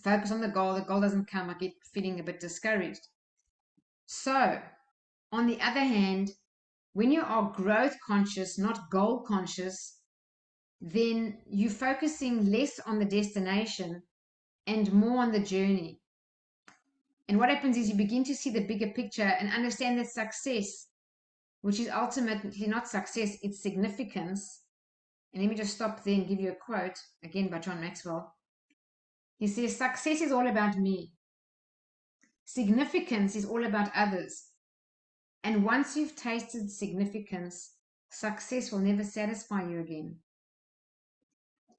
Focus on the goal doesn't come, I get feeling a bit discouraged. So, on the other hand, when you are growth conscious, not goal conscious, then you're focusing less on the destination and more on the journey. And what happens is you begin to see the bigger picture and understand that success, which is ultimately not success, it's significance. And let me just stop there and give you a quote, again by John Maxwell. He says, success is all about me. Significance is all about others. And once you've tasted significance, success will never satisfy you again.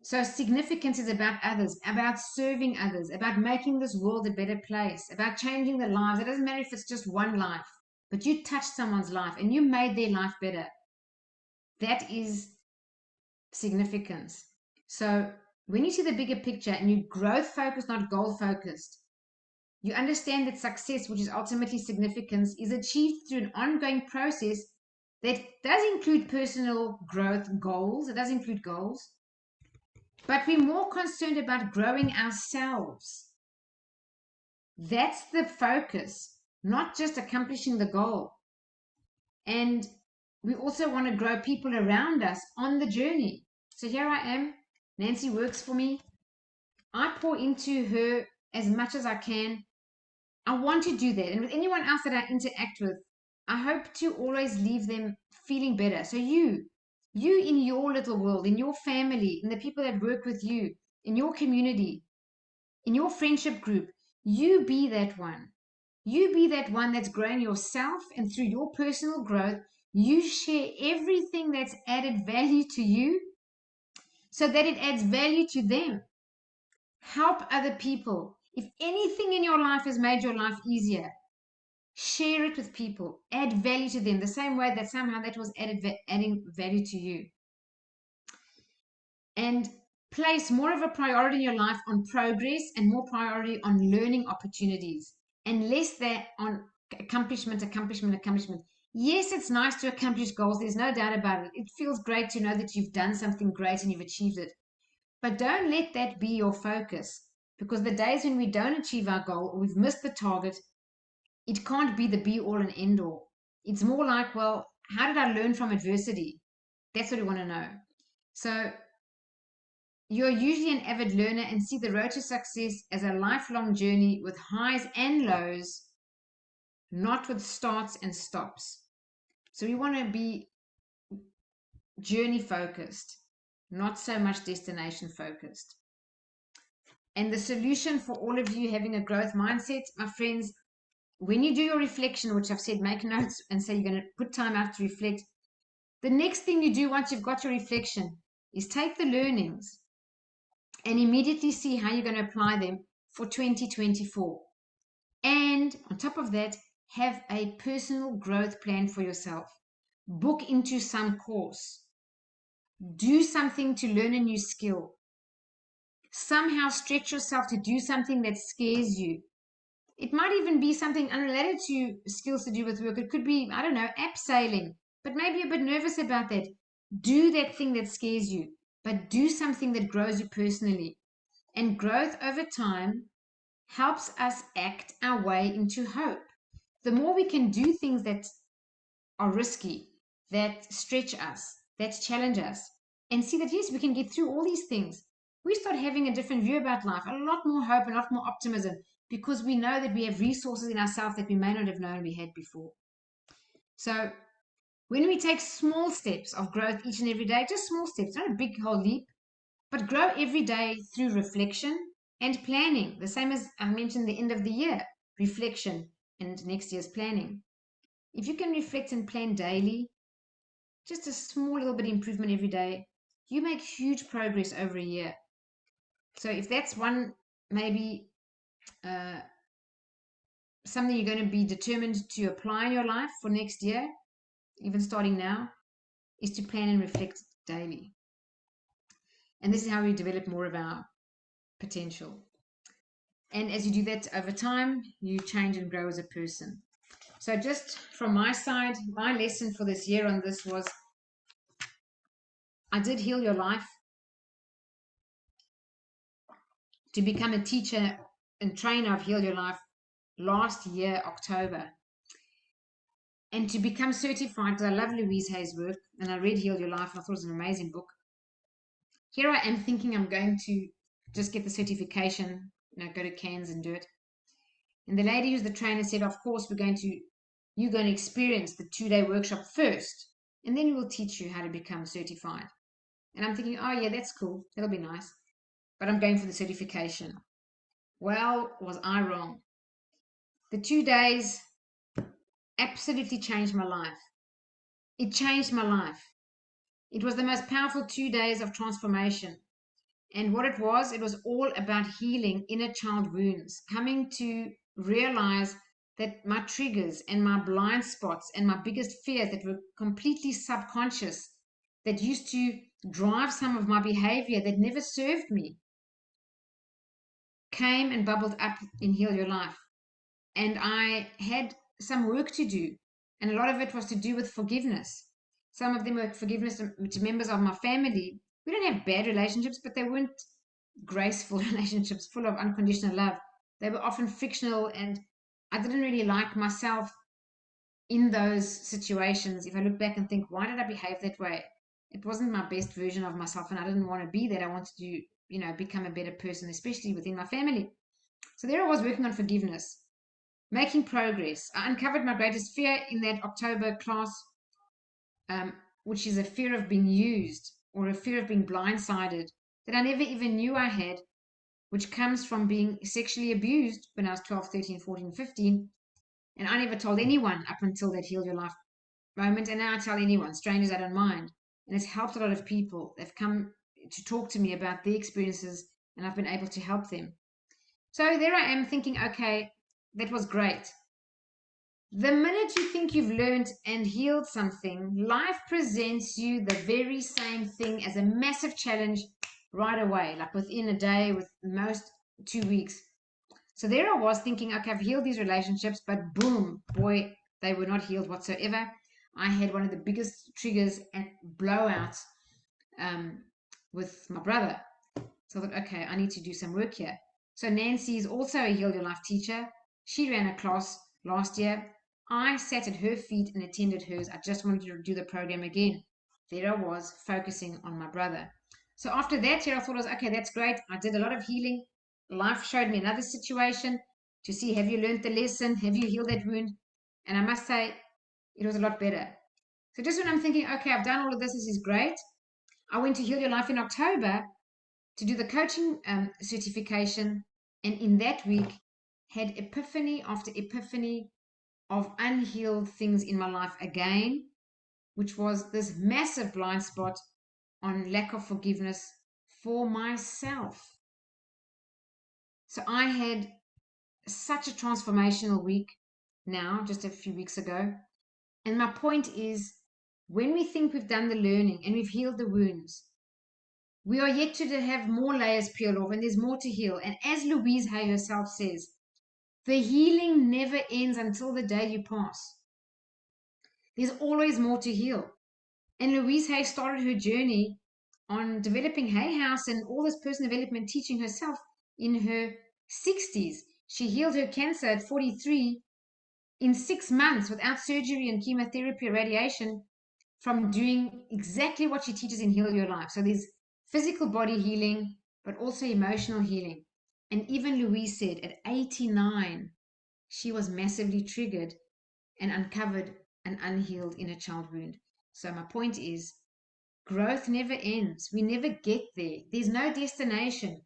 So significance is about others, about serving others, about making this world a better place, about changing the lives. It doesn't matter if it's just one life, but you touched someone's life and you made their life better. That is significance. So when you see the bigger picture and you growth focused, not goal focused, you understand that success, which is ultimately significance, is achieved through an ongoing process that does include personal growth goals. It does include goals. But we're more concerned about growing ourselves. That's the focus, not just accomplishing the goal. And we also want to grow people around us on the journey. So here I am. Nancy works for me. I pour into her as much as I can. I want to do that. And with anyone else that I interact with, I hope to always leave them feeling better. So you in your little world, in your family, in the people that work with you, in your community, in your friendship group, you be that one. You be that one that's growing yourself, and through your personal growth, you share everything that's added value to you so that it adds value to them. Help other people. If anything in your life has made your life easier, share it with people. Add value to them the same way that somehow that was adding value to you. And place more of a priority in your life on progress and more priority on learning opportunities and less there on accomplishment. Yes, it's nice to accomplish goals. There's no doubt about it. It feels great to know that you've done something great and you've achieved it. But don't let that be your focus, because the days when we don't achieve our goal or we've missed the target, it can't be the be all and end all. It's more like, well, how did I learn from adversity? That's what we want to know. So you're usually an avid learner and see the road to success as a lifelong journey with highs and lows, not with starts and stops. So we want to be journey focused, not so much destination focused. And the solution for all of you having a growth mindset, my friends, when you do your reflection, which I've said, make notes and say you're going to put time out to reflect. The next thing you do once you've got your reflection is take the learnings and immediately see how you're going to apply them for 2024. And on top of that, have a personal growth plan for yourself. Book into some course. Do something to learn a new skill. somehow stretch yourself to do something that scares you. It might even be something unrelated to skills to do with work. It could be, I don't know, abseiling, but maybe a bit nervous about that. Do that thing that scares you, but do something that grows you personally. And growth over time helps us act our way into hope. The more we can do things that are risky, that stretch us, that challenge us, and see that yes, we can get through all these things, we start having a different view about life, a lot more hope, a lot more optimism, because we know that we have resources in ourselves that we may not have known we had before. So when we take small steps of growth each and every day, just small steps, not a big whole leap, but grow every day through reflection and planning, the same as I mentioned the end of the year, reflection and next year's planning. If you can reflect and plan daily, just a small little bit of improvement every day, you make huge progress over a year. So if that's one, maybe something you're going to be determined to apply in your life for next year, even starting now, is to plan and reflect daily. And this is how we develop more of our potential. And as you do that over time, you change and grow as a person. So just from my side, my lesson for this year on this was, I did heal your life to become a teacher and trainer of Heal Your Life last year, October. And to become certified, because I love Louise Hay's work, and I read Heal Your Life, and I thought it was an amazing book. Here I am thinking I'm going to just get the certification, go to Cairns and do it. And the lady who's the trainer said, of course, you're going to experience the 2-day workshop first, and then we will teach you how to become certified. And I'm thinking, oh yeah, that's cool. That'll be nice. But I'm going for the certification. Well, was I wrong? The 2 days absolutely changed my life. It changed my life. It was the most powerful 2 days of transformation. And what it was all about healing inner child wounds, coming to realize that my triggers and my blind spots and my biggest fears that were completely subconscious, that used to drive some of my behavior that never served me, came and bubbled up in Heal Your Life. And I had some work to do. And a lot of it was to do with forgiveness. Some of them were forgiveness to members of my family. We don't have bad relationships, but they weren't graceful relationships full of unconditional love. They were often frictional, and I didn't really like myself in those situations. If I look back and think, why did I behave that way? It wasn't my best version of myself, and I didn't want to be that. I wanted to, become a better person, especially within my family. So there I was working on forgiveness, making progress. I uncovered my greatest fear in that October class, which is a fear of being used or a fear of being blindsided that I never even knew I had, which comes from being sexually abused when I was 12, 13, 14, 15. And I never told anyone up until that Heal Your Life moment. And now I tell anyone, strangers I don't mind. And it's helped a lot of people. They've come to talk to me about their experiences, and I've been able to help them. So there I am thinking, okay, that was great. The minute you think you've learned and healed something, life presents you the very same thing as a massive challenge right away, like within a day, with most 2 weeks. So there I was thinking, okay, I've healed these relationships, but boom, boy, they were not healed whatsoever. I had one of the biggest triggers and blowouts with my brother. So I thought, okay, I need to do some work here. So Nancy is also a Heal Your Life teacher. She ran a class last year. I sat at her feet and attended hers. I just wanted to do the program again. There I was focusing on my brother. So after that year, I thought, okay, that's great. I did a lot of healing. Life showed me another situation to see, have you learned the lesson? Have you healed that wound? And I must say, it was a lot better. So just when I'm thinking, okay, I've done all of this, this is great. I went to Heal Your Life in October to do the coaching certification. And in that week, had epiphany after epiphany of unhealed things in my life again, which was this massive blind spot on lack of forgiveness for myself. So I had such a transformational week now, just a few weeks ago. And my point is, when we think we've done the learning and we've healed the wounds, We are yet to have more layers peel off, and there's more to heal. And as Louise Hay herself says, the healing never ends until the day you pass. There's always more to heal. And Louise Hay started her journey on developing Hay House and all this personal development teaching herself in her 60s. She healed her cancer at 43 in 6 months without surgery and chemotherapy or radiation, from doing exactly what she teaches in Heal Your Life. So there's physical body healing, but also emotional healing. And even Louise said at 89, she was massively triggered and uncovered an unhealed inner child wound. So my point is, growth never ends. We never get there. There's no destination.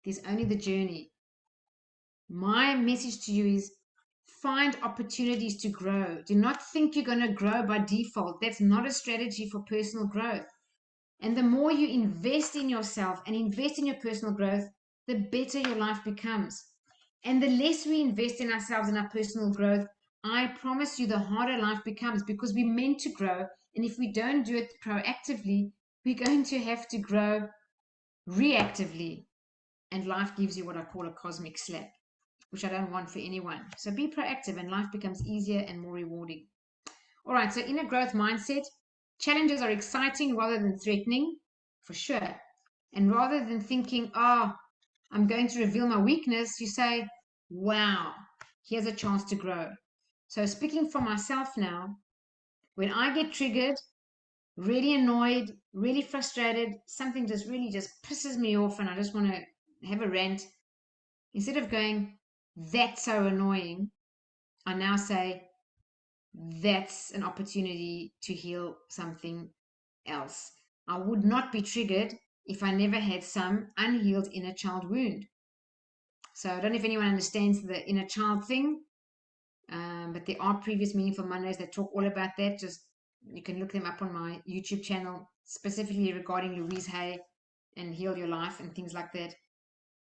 There's only the journey. My message to you is find opportunities to grow. Do not think you're going to grow by default. That's not a strategy for personal growth. And the more you invest in yourself and invest in your personal growth, the better your life becomes. And the less we invest in ourselves and our personal growth, I promise you, the harder life becomes, because we're meant to grow. And if we don't do it proactively, we're going to have to grow reactively. And life gives you what I call a cosmic slap, which I don't want for anyone. So be proactive and life becomes easier and more rewarding. All right, so inner growth mindset. Challenges are exciting rather than threatening, for sure. And rather than thinking, oh, I'm going to reveal my weakness, you say, wow, here's a chance to grow. So speaking for myself now, when I get triggered, really annoyed, really frustrated, something just really just pisses me off and I just want to have a rant, instead of going, that's so annoying, I now say, that's an opportunity to heal something else. I would not be triggered if I never had some unhealed inner child wound. So I don't know if anyone understands the inner child thing, but there are previous Meaningful Mondays that talk all about that. Just you can look them up on my YouTube channel, specifically regarding Louise Hay and Heal Your Life and things like that.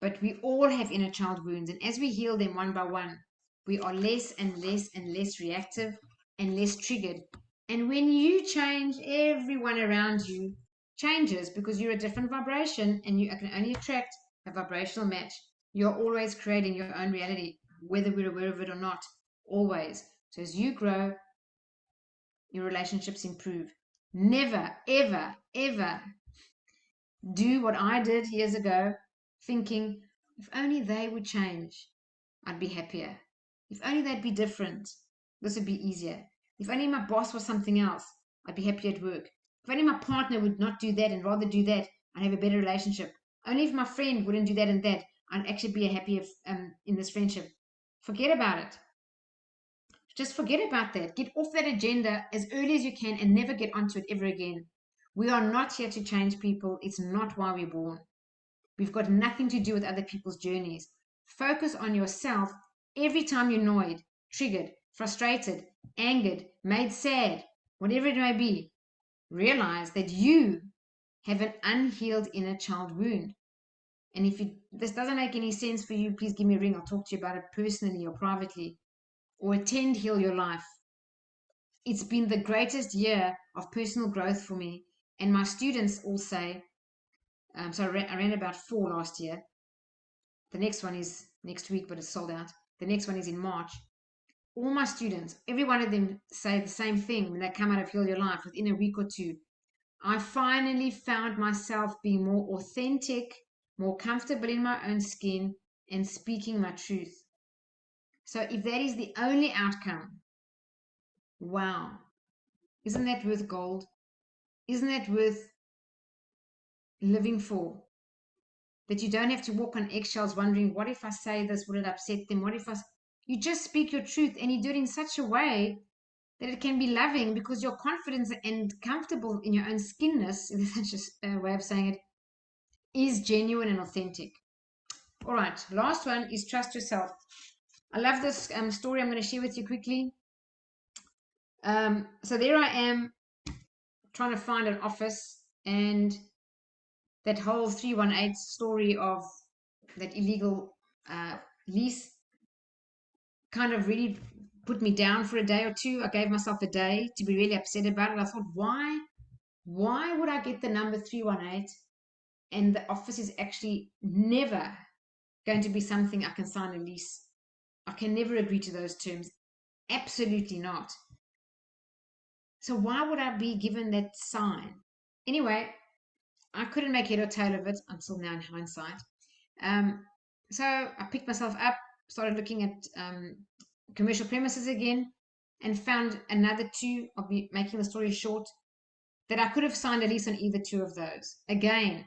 But we all have inner child wounds, and as we heal them one by one, we are less and less and less reactive and less triggered. And when you change, everyone around you changes, because you're a different vibration and you can only attract a vibrational match. You're always creating your own reality, whether we're aware of it or not, always. So as you grow, your relationships improve. Never, ever, ever do what I did years ago, thinking, if only they would change, I'd be happier. If only they'd be different, this would be easier. If only my boss was something else, I'd be happier at work. If only my partner would not do that and rather do that, I'd have a better relationship. Only if my friend wouldn't do that and that, I'd actually be happier in this friendship. Forget about it. Just forget about that. Get off that agenda as early as you can and never get onto it ever again. We are not here to change people. It's not why we're born. We've got nothing to do with other people's journeys. Focus on yourself every time you're annoyed, triggered, frustrated, angered, made sad, whatever it may be. Realize that you have an unhealed inner child wound. And if this doesn't make any sense for you, please give me a ring. I'll talk to you about it personally or privately, or attend Heal Your Life. It's been the greatest year of personal growth for me. And my students all say, so I ran about 4 last year. The next one is next week, but it's sold out. The next one is in March. All my students, every one of them say the same thing when they come out of Heal Your Life within a week or two. I finally found myself being more authentic, more comfortable in my own skin, and speaking my truth. So if that is the only outcome, wow, isn't that worth gold? Isn't that worth living for? That you don't have to walk on eggshells wondering, what if I say this, would it upset them? What if you just speak your truth, and you do it in such a way that it can be loving, because you're confident and comfortable in your own skinness, in such a way of saying it, is genuine and authentic. All right, last one is trust yourself. I love this story I'm going to share with you quickly. So there I am trying to find an office, and that whole 318 story of that illegal lease kind of really put me down for a day or two. I gave myself a day to be really upset about it. I thought, why would I get the number 318 and the office is actually never going to be something I can sign a lease. I can never agree to those terms. Absolutely not. So why would I be given that sign? Anyway, I couldn't make head or tail of it until now in hindsight. So I picked myself up, started looking at commercial premises again, and found another two. I'll be making the story short, that I could have signed a lease on either two of those. Again,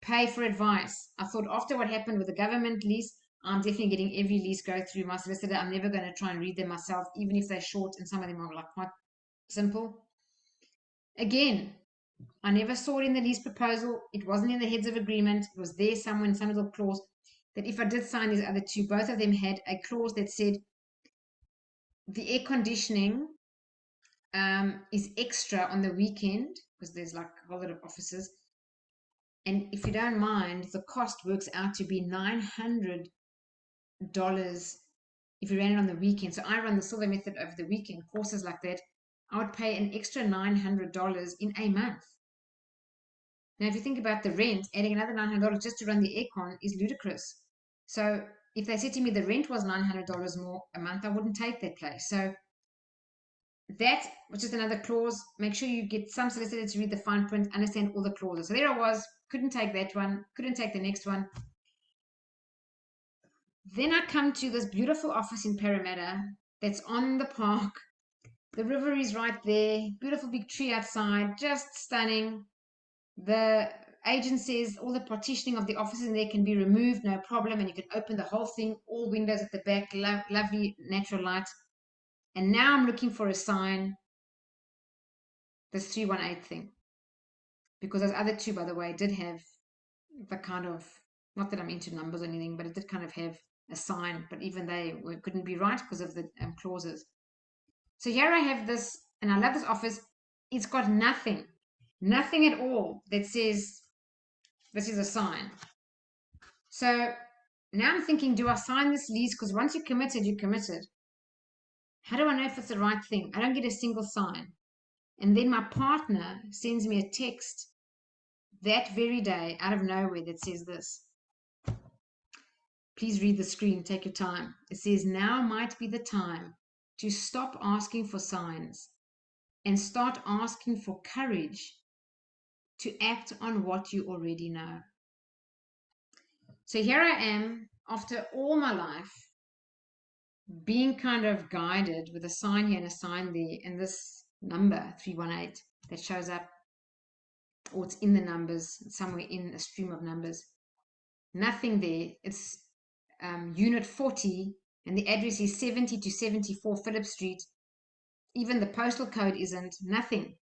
pay for advice. I thought after what happened with the government lease, I'm definitely getting every lease go through my solicitor. I'm never going to try and read them myself, even if they're short and some of them are like quite simple. Again, I never saw it in the lease proposal. It wasn't in the heads of agreement. It was there somewhere in some little clause that if I did sign these other two, both of them had a clause that said the air conditioning is extra on the weekend because there's like a whole lot of offices. And if you don't mind, the cost works out to be $900 if you ran it on the weekend. So I run the silver method over the weekend, courses like that. I would pay an extra $900 in a month. Now, if you think about the rent, adding another $900 just to run the aircon is ludicrous. So if they said to me the rent was $900 more a month, I wouldn't take that place. So that was just another clause. Make sure you get some solicitor to read the fine print, understand all the clauses. So there I was, couldn't take that one, couldn't take the next one. Then I come to this beautiful office in Parramatta that's on the park. The river is right there, beautiful big tree outside, just stunning. The agent says all the partitioning of the offices in there can be removed, no problem, and you can open the whole thing, all windows at the back, lovely natural light. And now I'm looking for a sign, this 318 thing, because those other two, by the way, did have the kind of, not that I'm into numbers or anything, but it did kind of have a sign, but even they couldn't be right because of the clauses. So here I have this, and I love this office. It's got nothing at all that says this is a sign. So now I'm thinking, do I sign this lease? Because once you're committed, you're committed. How do I know if it's the right thing? I don't get a single sign. And then my partner sends me a text that very day out of nowhere that says this. Please read the screen, take your time. It says, now might be the time to stop asking for signs and start asking for courage to act on what you already know. So here I am, after all my life, being kind of guided with a sign here and a sign there, and this number 318 that shows up, or it's in the numbers, somewhere in a stream of numbers. Nothing there. It's unit 40, and the address is 70 to 74 Phillip Street. Even the postal code isn't, nothing.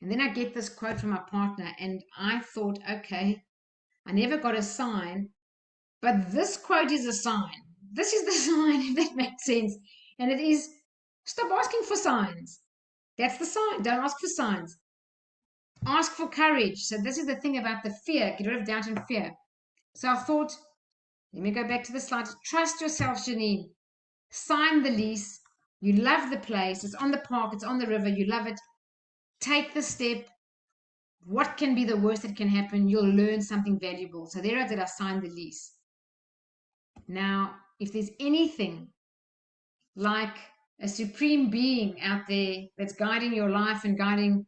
And then I get this quote from my partner, and I thought, okay, I never got a sign, but this quote is a sign. This is the sign, if that makes sense. And it is, stop asking for signs. That's the sign. Don't ask for signs. Ask for courage. So this is the thing about the fear. Get rid of doubt and fear. So I thought, let me go back to the slide. Trust yourself, Janine. Sign the lease. You love the place. It's on the park. It's on the river. You love it. Take the step. What can be the worst that can happen? You'll learn something valuable. So there I did. I signed the lease. Now, if there's anything like a supreme being out there that's guiding your life and guiding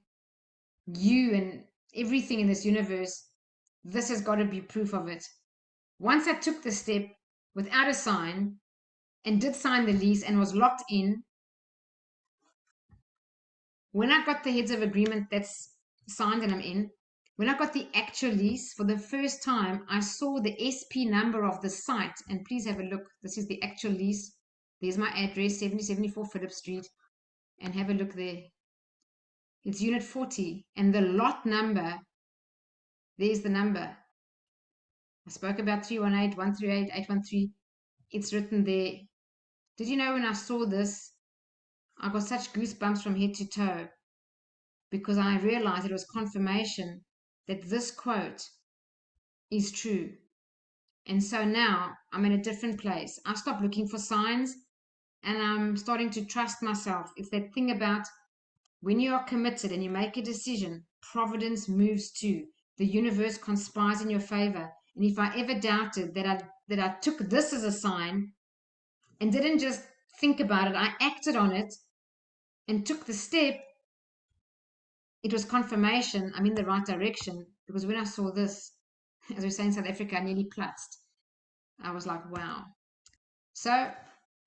you and everything in this universe, this has got to be proof of it. Once I took the step without a sign and did sign the lease and was locked in, when I got the heads of agreement that's signed and I'm in, when I got the actual lease for the first time, I saw the SP number of the site. And please have a look. This is the actual lease. There's my address, 7074 Phillip Street. And have a look there. It's unit 40. And the lot number, there's the number. I spoke about 318, 138, 813. It's written there. Did you know when I saw this, I got such goosebumps from head to toe because I realized it was confirmation that this quote is true. And so now I'm in a different place. I stopped looking for signs and I'm starting to trust myself. It's that thing about when you are committed and you make a decision, providence moves too. the universe conspires in your favor. And if I ever doubted that I took this as a sign and didn't just think about it, I acted on it and took the step, it was confirmation I'm in the right direction. Because when I saw this, as we say in South Africa, I nearly platzed. I was like, wow. So,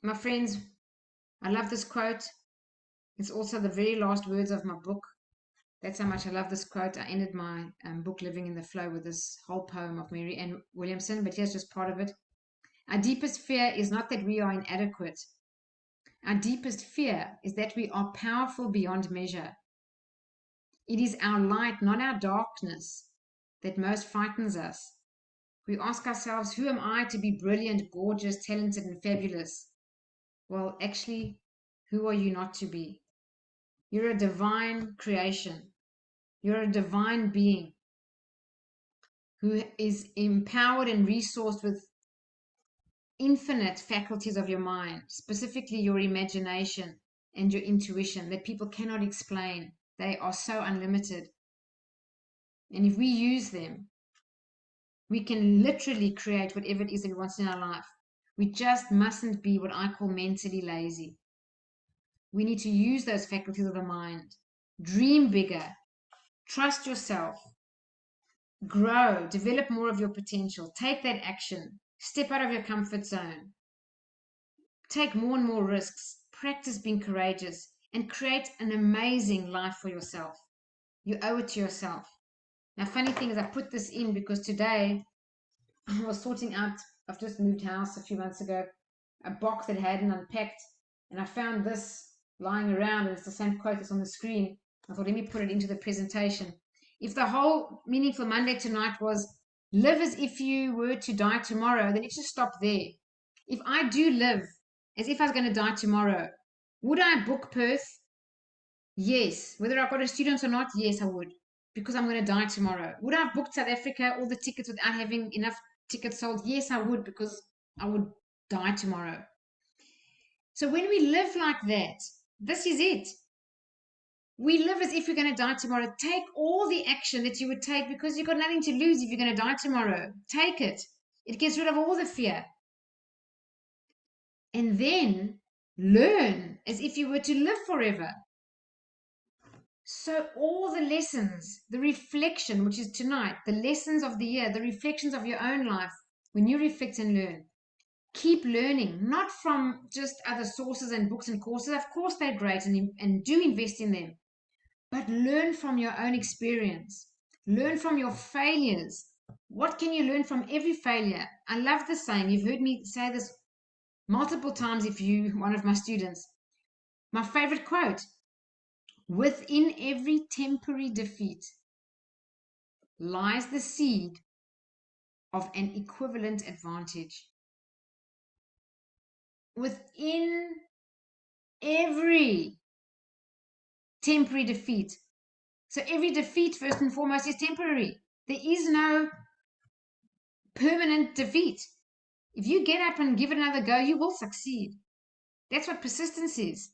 my friends, I love this quote. It's also the very last words of my book. That's how much I love this quote. I ended my book, Living in the Flow, with this whole poem of Mary Ann Williamson, but here's just part of it. Our deepest fear is not that we are inadequate. Our deepest fear is that we are powerful beyond measure. It is our light, not our darkness, that most frightens us. We ask ourselves, who am I to be brilliant, gorgeous, talented, and fabulous? Well, actually, who are you not to be? You're a divine creation. You're a divine being who is empowered and resourced with infinite faculties of your mind, specifically your imagination and your intuition that people cannot explain. They are so unlimited. And if we use them, we can literally create whatever it is that we want in our life. We just mustn't be what I call mentally lazy. We need to use those faculties of the mind. Dream bigger. Trust yourself. Grow. Develop more of your potential. Take that action. Step out of your comfort zone. Take more and more risks. Practice being courageous and create an amazing life for yourself. You owe it to yourself. Now, funny thing is, I put this in because today I was sorting out, I've just moved house a few months ago, a box that I hadn't unpacked, and I found this lying around, and it's the same quote that's on the screen. I thought, let me put it into the presentation. If the whole Meaningful Monday tonight was live as if you were to die tomorrow, then it should stop there. If I do live as if I was going to die tomorrow, would I book Perth? Yes. Whether I got a student or not, yes, I would, because I'm going to die tomorrow. Would I have booked South Africa, all the tickets, without having enough tickets sold? Yes, I would, because I would die tomorrow. So when we live like that, this is it. We live as if we're going to die tomorrow. Take all the action that you would take, because you've got nothing to lose if you're going to die tomorrow. Take it. It gets rid of all the fear. And then learn as if you were to live forever. So all the lessons, the reflection, which is tonight, the lessons of the year, the reflections of your own life, when you reflect and learn, keep learning, not from just other sources and books and courses. Of course, they're great, and do invest in them, but learn from your own experience. Learn from your failures. What can you learn from every failure? I love this saying. You've heard me say this multiple times if you're one of my students. My favorite quote: within every temporary defeat lies the seed of an equivalent advantage. Within every temporary defeat. So every defeat, first and foremost, is temporary. There is no permanent defeat. If you get up and give it another go, you will succeed. That's what persistence is.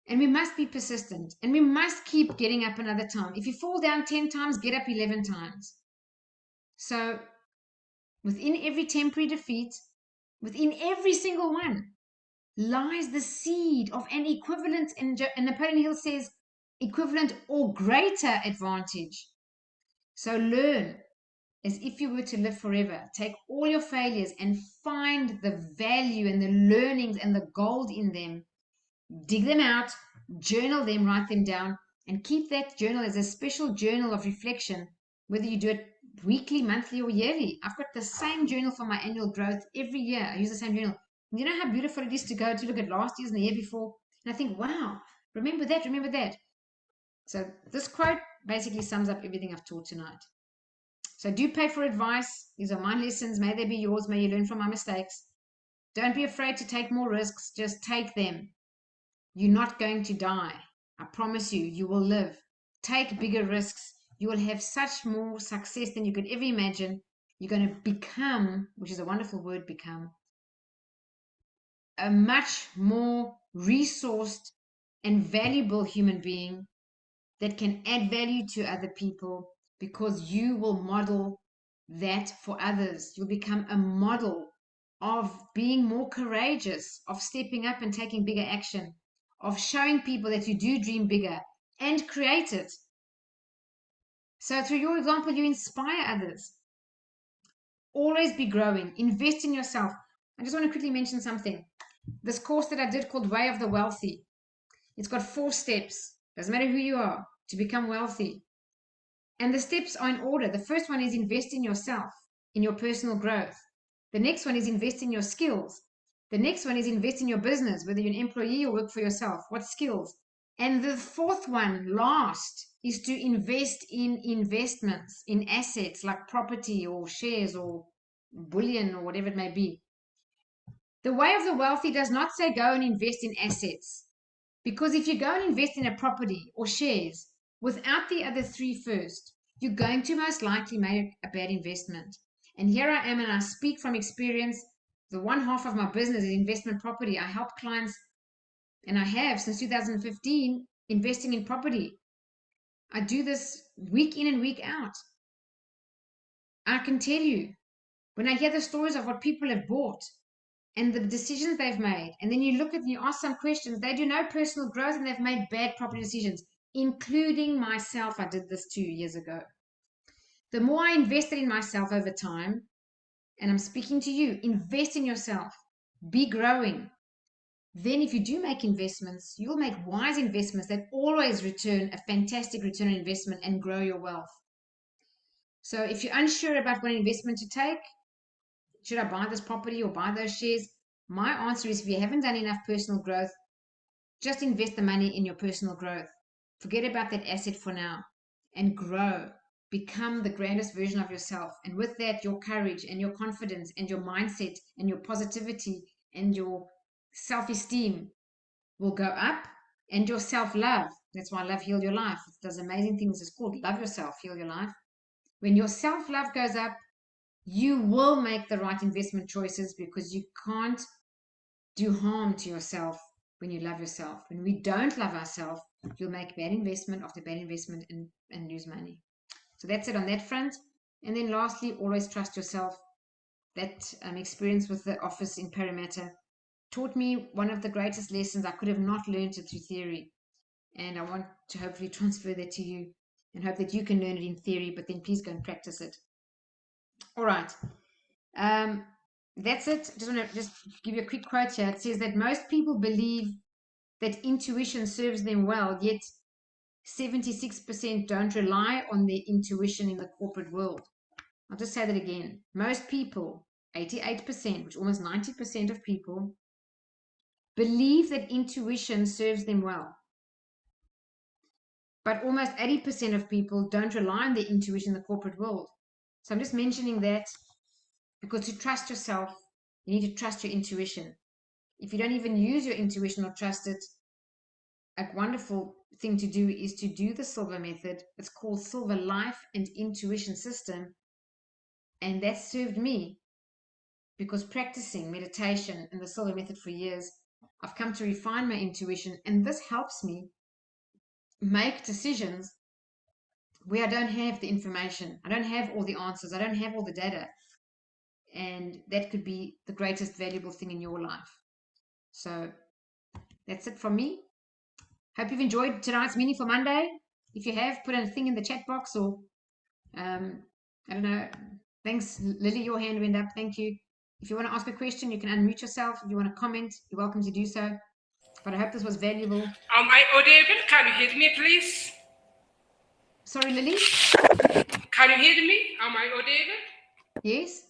And we must be persistent. And we must keep getting up another time. If you fall down 10 times, get up 11 times. So within every temporary defeat, within every single one, lies the seed of an equivalent, and Napoleon Hill says equivalent or greater advantage. So learn as if you were to live forever. Take all your failures and find the value and the learnings and the gold in them. Dig them out, journal them, write them down, and keep that journal as a special journal of reflection, whether you do it weekly, monthly, or yearly. I've got the same journal for my annual growth every year. I use the same journal. And you know how beautiful it is to go to look at last year's and the year before? And I think, wow, remember that, remember that. So this quote basically sums up everything I've taught tonight. So do pay for advice. These are my lessons. May they be yours. May you learn from my mistakes. Don't be afraid to take more risks. Just take them. You're not going to die. I promise you, you will live. Take bigger risks. You will have such more success than you could ever imagine. You're going to become, which is a wonderful word, become, a much more resourced and valuable human being that can add value to other people, because you will model that for others. You'll become a model of being more courageous, of stepping up and taking bigger action, of showing people that you do dream bigger and create it. So through your example, you inspire others. Always be growing. Invest in yourself. I just want to quickly mention something. This course that I did called Way of the Wealthy, it's got 4 steps. Doesn't matter who you are, to become wealthy. And the steps are in order. The first one is invest in yourself, in your personal growth. The next one is invest in your skills. The next one is invest in your business, whether you're an employee or work for yourself. What skills? And the fourth one, last, is to invest in investments, in assets like property or shares or bullion or whatever it may be. The Way of the Wealthy does not say go and invest in assets. Because if you go and invest in a property or shares without the other 3 first, you're going to most likely make a bad investment. And here I am, and I speak from experience. The one half of my business is investment property. I help clients, and I have since 2015, investing in property. I do this week in and week out. I can tell you, when I hear the stories of what people have bought and the decisions they've made, and then you look at and you ask some questions, they do no personal growth and they've made bad property decisions, including myself. I did this 2 years ago. The more I invested in myself over time, and I'm speaking to you, invest in yourself, be growing. Then if you do make investments, you'll make wise investments that always return a fantastic return on investment and grow your wealth. So if you're unsure about what investment to take, should I buy this property or buy those shares? My answer is, if you haven't done enough personal growth, just invest the money in your personal growth. Forget about that asset for now and grow. Become the grandest version of yourself. And with that, your courage and your confidence and your mindset and your positivity and your self-esteem will go up, and your self-love. That's why Love Heal Your Life. It does amazing things. It's called Love Yourself, Heal Your Life. When your self-love goes up, you will make the right investment choices, because you can't do harm to yourself when you love yourself. When we don't love ourselves, you'll make bad investment after bad investment and lose money. So that's it on that front. And then lastly, always trust yourself. That experience with the office in Parramatta taught me one of the greatest lessons. I could have not learned it through theory. And I want to hopefully transfer that to you and hope that you can learn it in theory, but then please go and practice it. All right. That's it. Just want to give you a quick quote here. It says that most people believe that intuition serves them well, yet 76% don't rely on their intuition in the corporate world. I'll just say that again. Most people, 88%, which almost 90% of people, believe that intuition serves them well. But almost 80% of people don't rely on their intuition in the corporate world. So I'm just mentioning that because to trust yourself, you need to trust your intuition. If you don't even use your intuition or trust it, a wonderful thing to do is to do the Silver Method. It's called Silver Life and Intuition System. And that served me, because practicing meditation and the Silver Method for years, I've come to refine my intuition, and this helps me make decisions where I don't have the information. I don't have all the answers. I don't have all the data. And that could be the greatest valuable thing in your life. So that's it from me. Hope you've enjoyed tonight's Meaningful Monday. If you have, put a thing in the chat box, or I don't know. Thanks, Lily, your hand went up. Thank you. If you want to ask a question, you can unmute yourself. If you want to comment, you're welcome to do so. But I hope this was valuable. Am I audible? Can you hear me, please? Sorry, Lily? Can you hear me? Am I audible? Yes?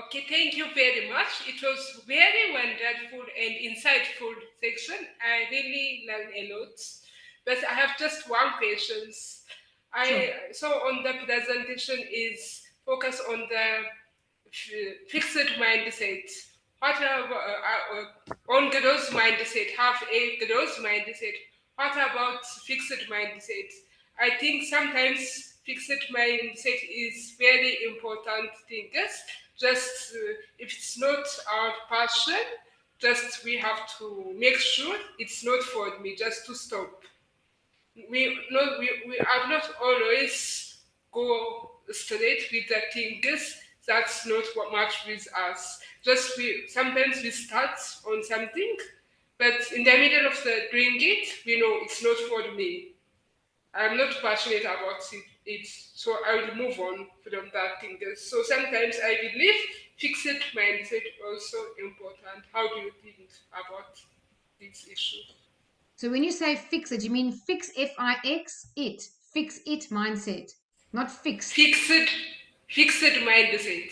Okay, thank you very much. It was very wonderful and insightful section. I really learned a lot. But I have just one question. Sure. So on the presentation is focus on the fixed mindset. What on growth mindset, have a growth mindset. What about fixed mindset? I think sometimes fixed mindset is very important thing. Just if it's not our passion, just we have to make sure it's not for me, just to stop. We are not always go straight with the things that's not what much with us. Just sometimes we start on something, but in the middle of the doing it, we know it's not for me. I'm not passionate about it, so I will move on from that thing. So sometimes I believe fixed mindset also important. How do you think about this issue? So when you say fix it, you mean fix F-I-X, it. Fix it mindset, not fixed. Fixed mindset.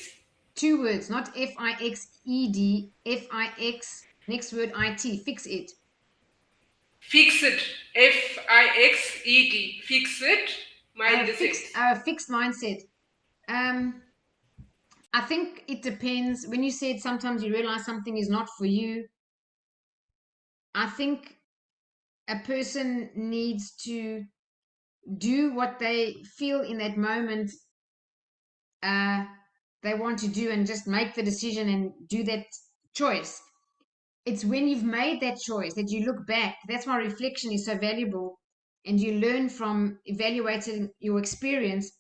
Two words, not F-I-X-E-D, F-I-X, next word I-T, fix it. Fixed, Fixed, fixed mindset. Fixed mindset. I think it depends. When you said sometimes you realize something is not for you, I think a person needs to do what they feel in that moment they want to do and just make the decision and do that choice. It's when you've made that choice that you look back. That's why reflection is so valuable, and you learn from evaluating your experience.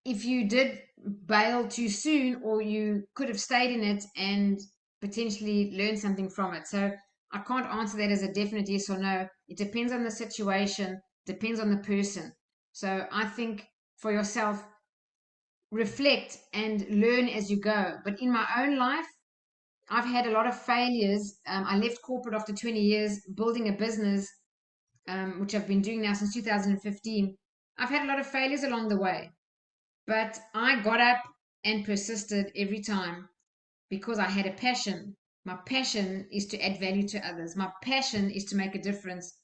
If you did bail too soon, or you could have stayed in it and potentially learned something from it. So I can't answer that as a definite yes or no. It depends on the situation, depends on the person. So I think for yourself, reflect and learn as you go. But in my own life, I've had a lot of failures. I left corporate after 20 years building a business, which I've been doing now since 2015. I've had a lot of failures along the way, but I got up and persisted every time because I had a passion. My passion is to add value to others. My passion is to make a difference.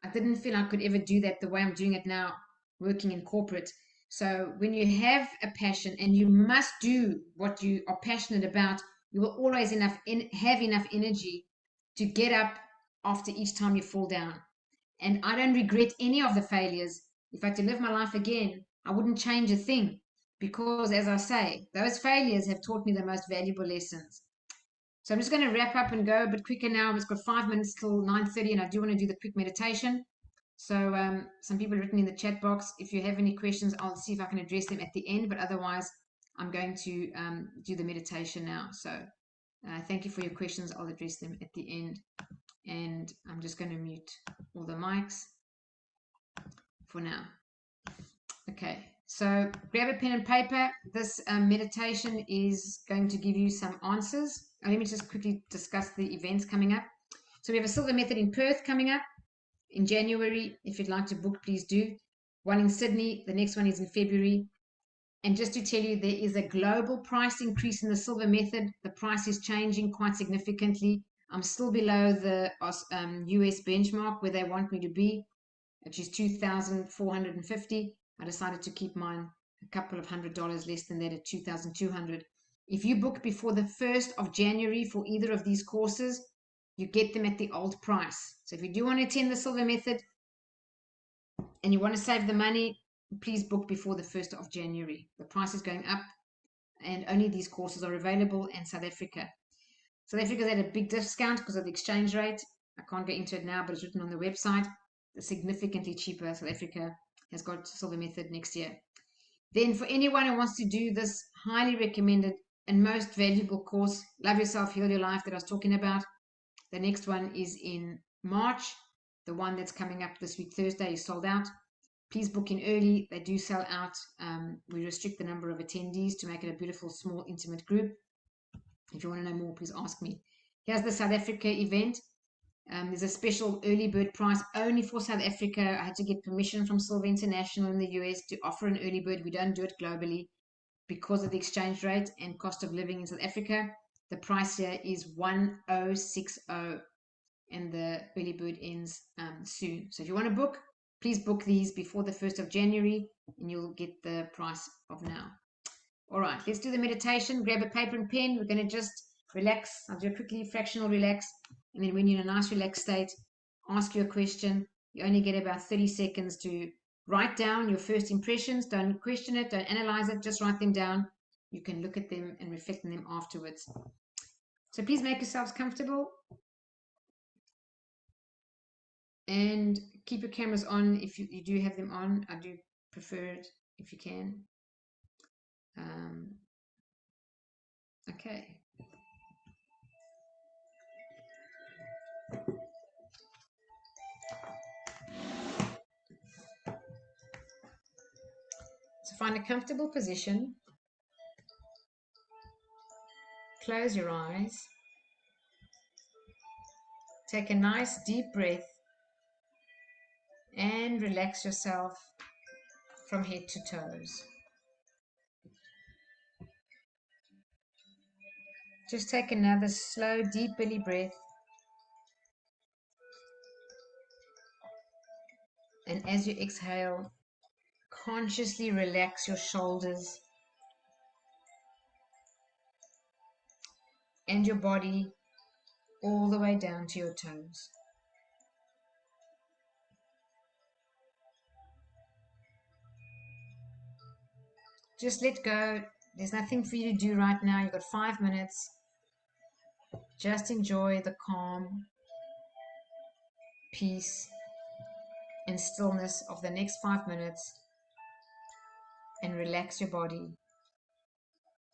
I didn't feel I could ever do that the way I'm doing it now, working in corporate. So when you have a passion and you must do what you are passionate about, you will always have enough energy to get up after each time you fall down. And I don't regret any of the failures. If I had to live my life again, I wouldn't change a thing because, as I say, those failures have taught me the most valuable lessons. So I'm just going to wrap up and go a bit quicker now. It's got 5 minutes till 9:30, and I do want to do the quick meditation. So some people have written in the chat box. If you have any questions, I'll see if I can address them at the end. But otherwise, I'm going to do the meditation now. So thank you for your questions. I'll address them at the end. And I'm just going to mute all the mics for now. Okay, so grab a pen and paper. This meditation is going to give you some answers. Let me just quickly discuss the events coming up. So we have a Silver Method in Perth coming up in January. If you'd like to book, please do. One in Sydney. The next one is in February. And just to tell you, there is a global price increase in the Silver Method. The price is changing quite significantly. I'm still below the US benchmark where they want me to be, which is 2,450. I decided to keep mine a couple of $100 less than that at 2,200. If you book before the 1st of January for either of these courses, you get them at the old price. So if you do want to attend the Silver Method and you want to save the money, please book before the 1st of January. The price is going up and only these courses are available in South Africa. South Africa's at a big discount because of the exchange rate. I can't get into it now, but it's written on the website. It's significantly cheaper. South Africa has got Silver Method next year. Then for anyone who wants to do this highly recommended and most valuable course, Love Yourself, Heal Your Life, that I was talking about, the next one is in March. The one that's coming up this week, Thursday, is sold out. Please book in early. They do sell out. We restrict the number of attendees to make it a beautiful, small, intimate group. If you want to know more, please ask me. Here's the South Africa event. There's a special early bird price only for South Africa. I had to get permission from Silver International in the US to offer an early bird. We don't do it globally because of the exchange rate and cost of living in South Africa. The price here is 1060, and the early bird ends soon. So if you want to book, please book these before the 1st of January and you'll get the price of now. All right, let's do the meditation. Grab a paper and pen. We're going to just relax. I'll do a quickly fractional relax. And then when you're in a nice relaxed state, ask your question. You only get about 30 seconds to write down your first impressions. Don't question it. Don't analyze it. Just write them down. You can look at them and reflect on them afterwards. So please make yourselves comfortable. And keep your cameras on if you do have them on. I do prefer it if you can. Okay. So find a comfortable position. Close your eyes. Take a nice deep breath and relax yourself from head to toes. Just take another slow, deep belly breath. And as you exhale, consciously relax your shoulders and your body all the way down to your toes. Just let go. There's nothing for you to do right now. You've got 5 minutes. Just enjoy the calm, peace, and stillness of the next 5 minutes and relax your body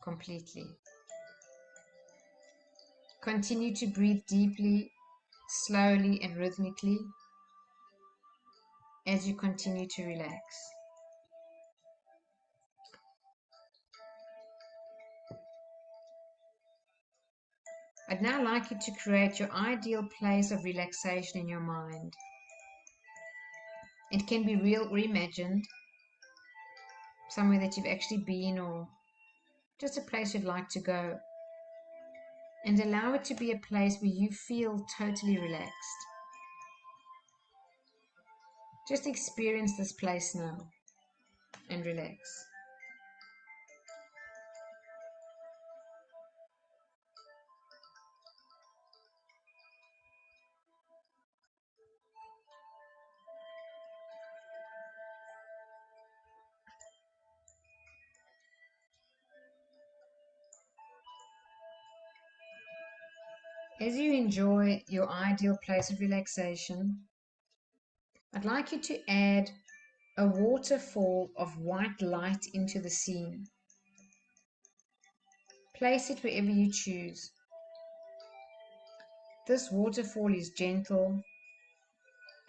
completely. Continue to breathe deeply, slowly, and rhythmically as you continue to relax. I'd now like you to create your ideal place of relaxation in your mind. It can be real or imagined, somewhere that you've actually been or just a place you'd like to go. And allow it to be a place where you feel totally relaxed. Just experience this place now and relax. As you enjoy your ideal place of relaxation, I'd like you to add a waterfall of white light into the scene. Place it wherever you choose. This waterfall is gentle,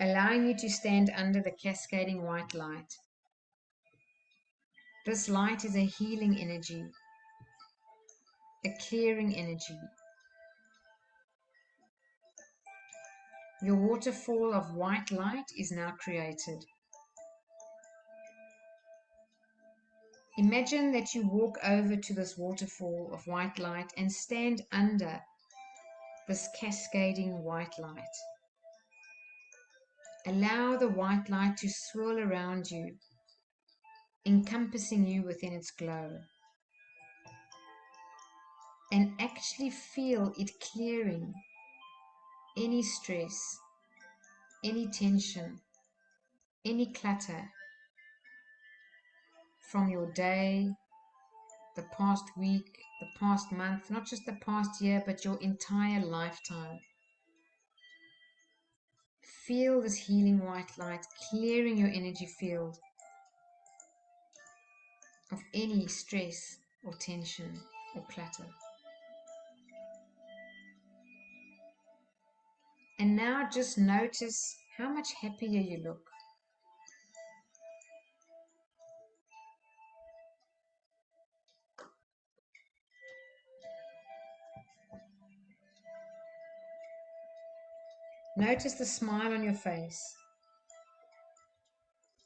allowing you to stand under the cascading white light. This light is a healing energy, a clearing energy. Your waterfall of white light is now created. Imagine that you walk over to this waterfall of white light and stand under this cascading white light. Allow the white light to swirl around you, encompassing you within its glow. And actually feel it clearing any stress, any tension, any clutter from your day, the past week, the past month, not just the past year, but your entire lifetime. Feel this healing white light clearing your energy field of any stress or tension or clutter. And now just notice how much happier you look. Notice the smile on your face.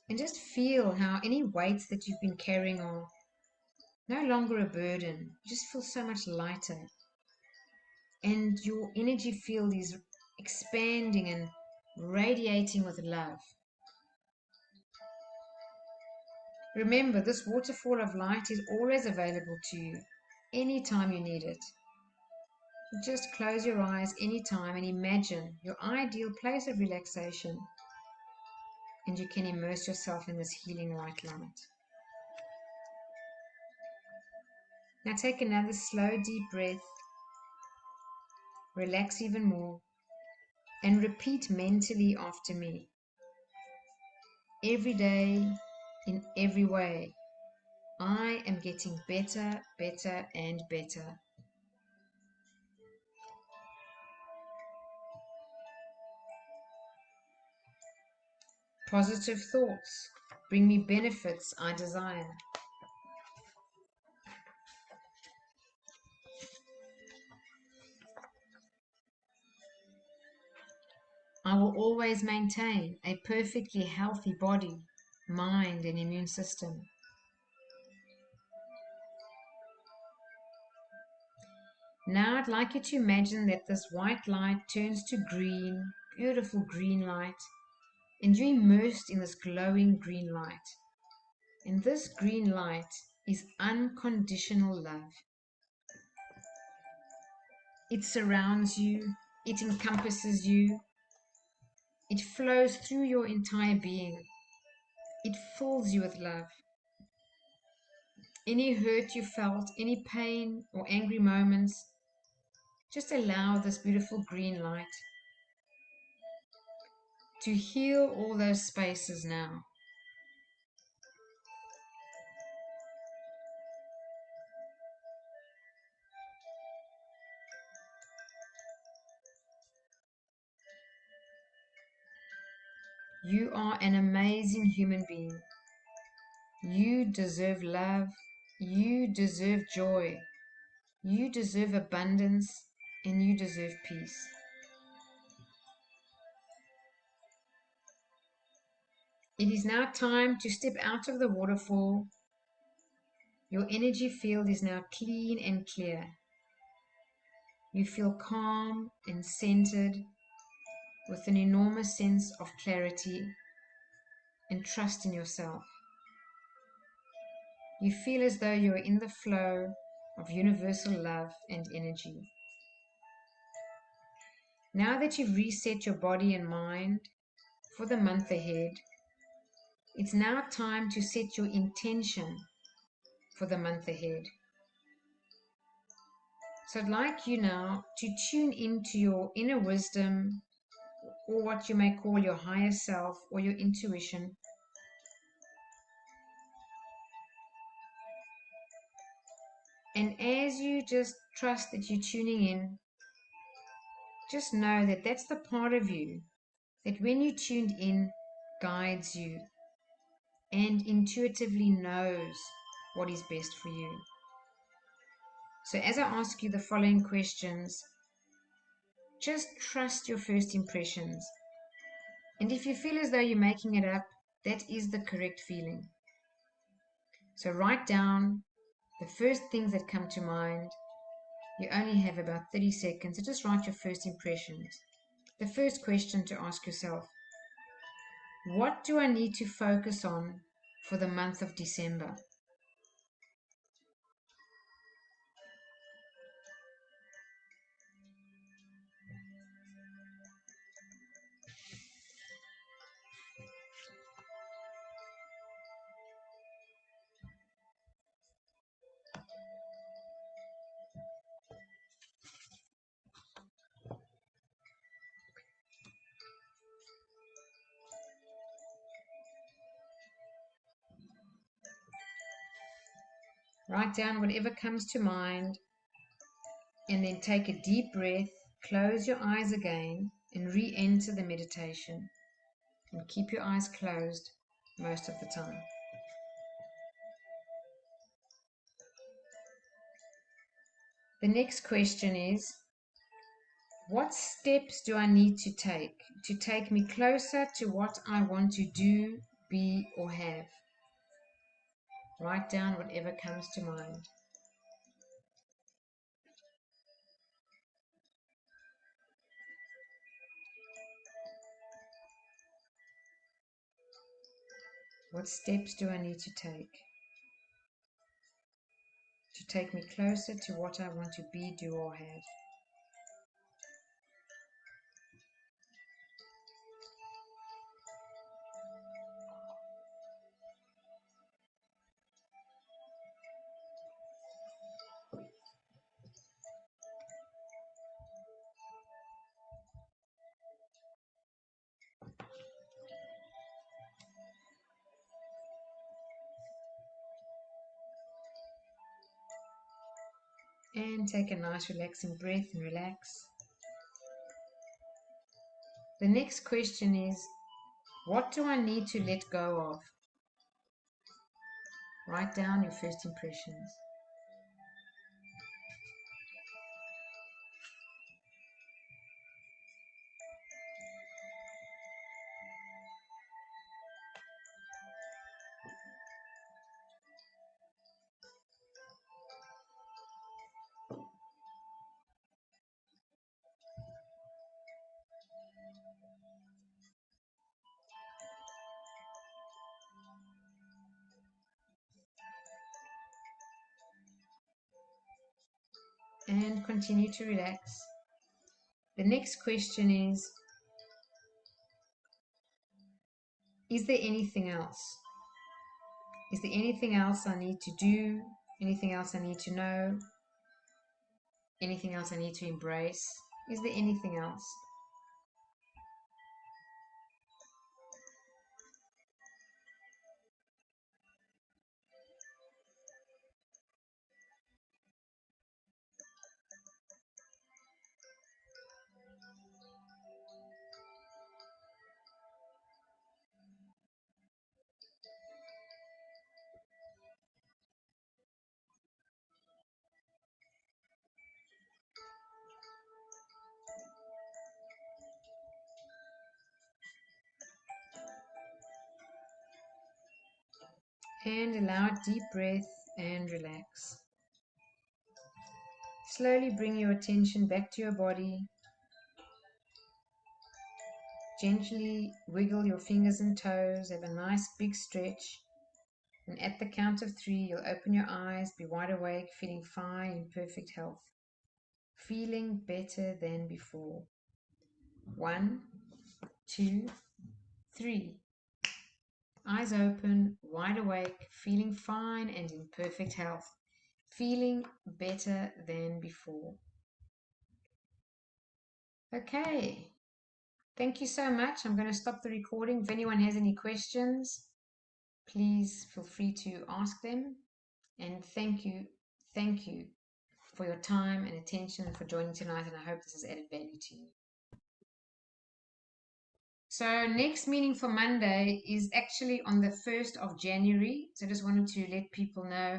And just feel how any weights that you've been carrying are no longer a burden. You just feel so much lighter. And your energy field is expanding and radiating with love. Remember, this waterfall of light is always available to you anytime you need it. Just close your eyes anytime and imagine your ideal place of relaxation, and you can immerse yourself in this healing white light. Now take another slow, deep breath. Relax even more and repeat mentally after me. Every day, in every way, I am getting better, better, and better. Positive thoughts bring me benefits I desire. I will always maintain a perfectly healthy body, mind, and immune system. Now I'd like you to imagine that this white light turns to green, beautiful green light, and you're immersed in this glowing green light. And this green light is unconditional love. It surrounds you, it encompasses you, it flows through your entire being, it fills you with love. Any hurt you felt, any pain or angry moments, just allow this beautiful green light to heal all those spaces now. You are an amazing human being. You deserve love. You deserve joy. You deserve abundance. And you deserve peace. It is now time to step out of the waterfall. Your energy field is now clean and clear. You feel calm and centered with an enormous sense of clarity and trust in yourself. You feel as though you are in the flow of universal love and energy. Now that you've reset your body and mind for the month ahead, it's now time to set your intention for the month ahead. So I'd like you now to tune into your inner wisdom, or what you may call your higher self or your intuition. And as you just trust that you're tuning in, just know that that's the part of you that when you tuned in guides you and intuitively knows what is best for you. So as I ask you the following questions, just trust your first impressions. And if you feel as though you're making it up, that is the correct feeling. So write down the first things that come to mind. You only have about 30 seconds, so just write your first impressions. The first question to ask yourself: what do I need to focus on for the month of December? Write down whatever comes to mind, and then take a deep breath, close your eyes again, and re-enter the meditation. And keep your eyes closed most of the time. The next question is, what steps do I need to take me closer to what I want to do, be, or have? Write down whatever comes to mind. What steps do I need to take me closer to what I want to be, do, or have? And take a nice relaxing breath and relax. The next question is, what do I need to let go of? Write down your first impressions. And continue to relax. The next question is there anything else? Is there anything else I need to do? Anything else I need to know? Anything else I need to embrace? Is there anything else? And allow a deep breath and relax. Slowly bring your attention back to your body. Gently wiggle your fingers and toes. Have a nice big stretch. And at the count of 3, you'll open your eyes, be wide awake, feeling fine, in perfect health. Feeling better than before. 1, 2, 3. Eyes open, wide awake, feeling fine and in perfect health. Feeling better than before. Okay. Thank you so much. I'm going to stop the recording. If anyone has any questions, please feel free to ask them. And thank you for your time and attention and for joining tonight. And I hope this has added value to you. So next Meaningful Monday is actually on the 1st of January. So I just wanted to let people know.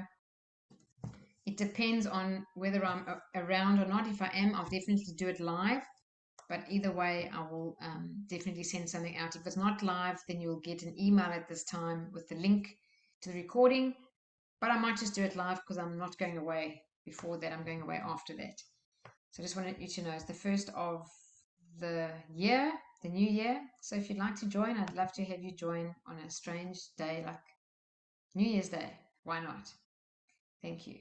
It depends on whether I'm around or not. If I am, I'll definitely do it live. But either way, I will definitely send something out. If it's not live, then you'll get an email at this time with the link to the recording. But I might just do it live because I'm not going away before that. I'm going away after that. So I just wanted you to know it's the 1st of the year, the new year. So if you'd like to join, I'd love to have you join on a strange day like New Year's Day. Why not? Thank you.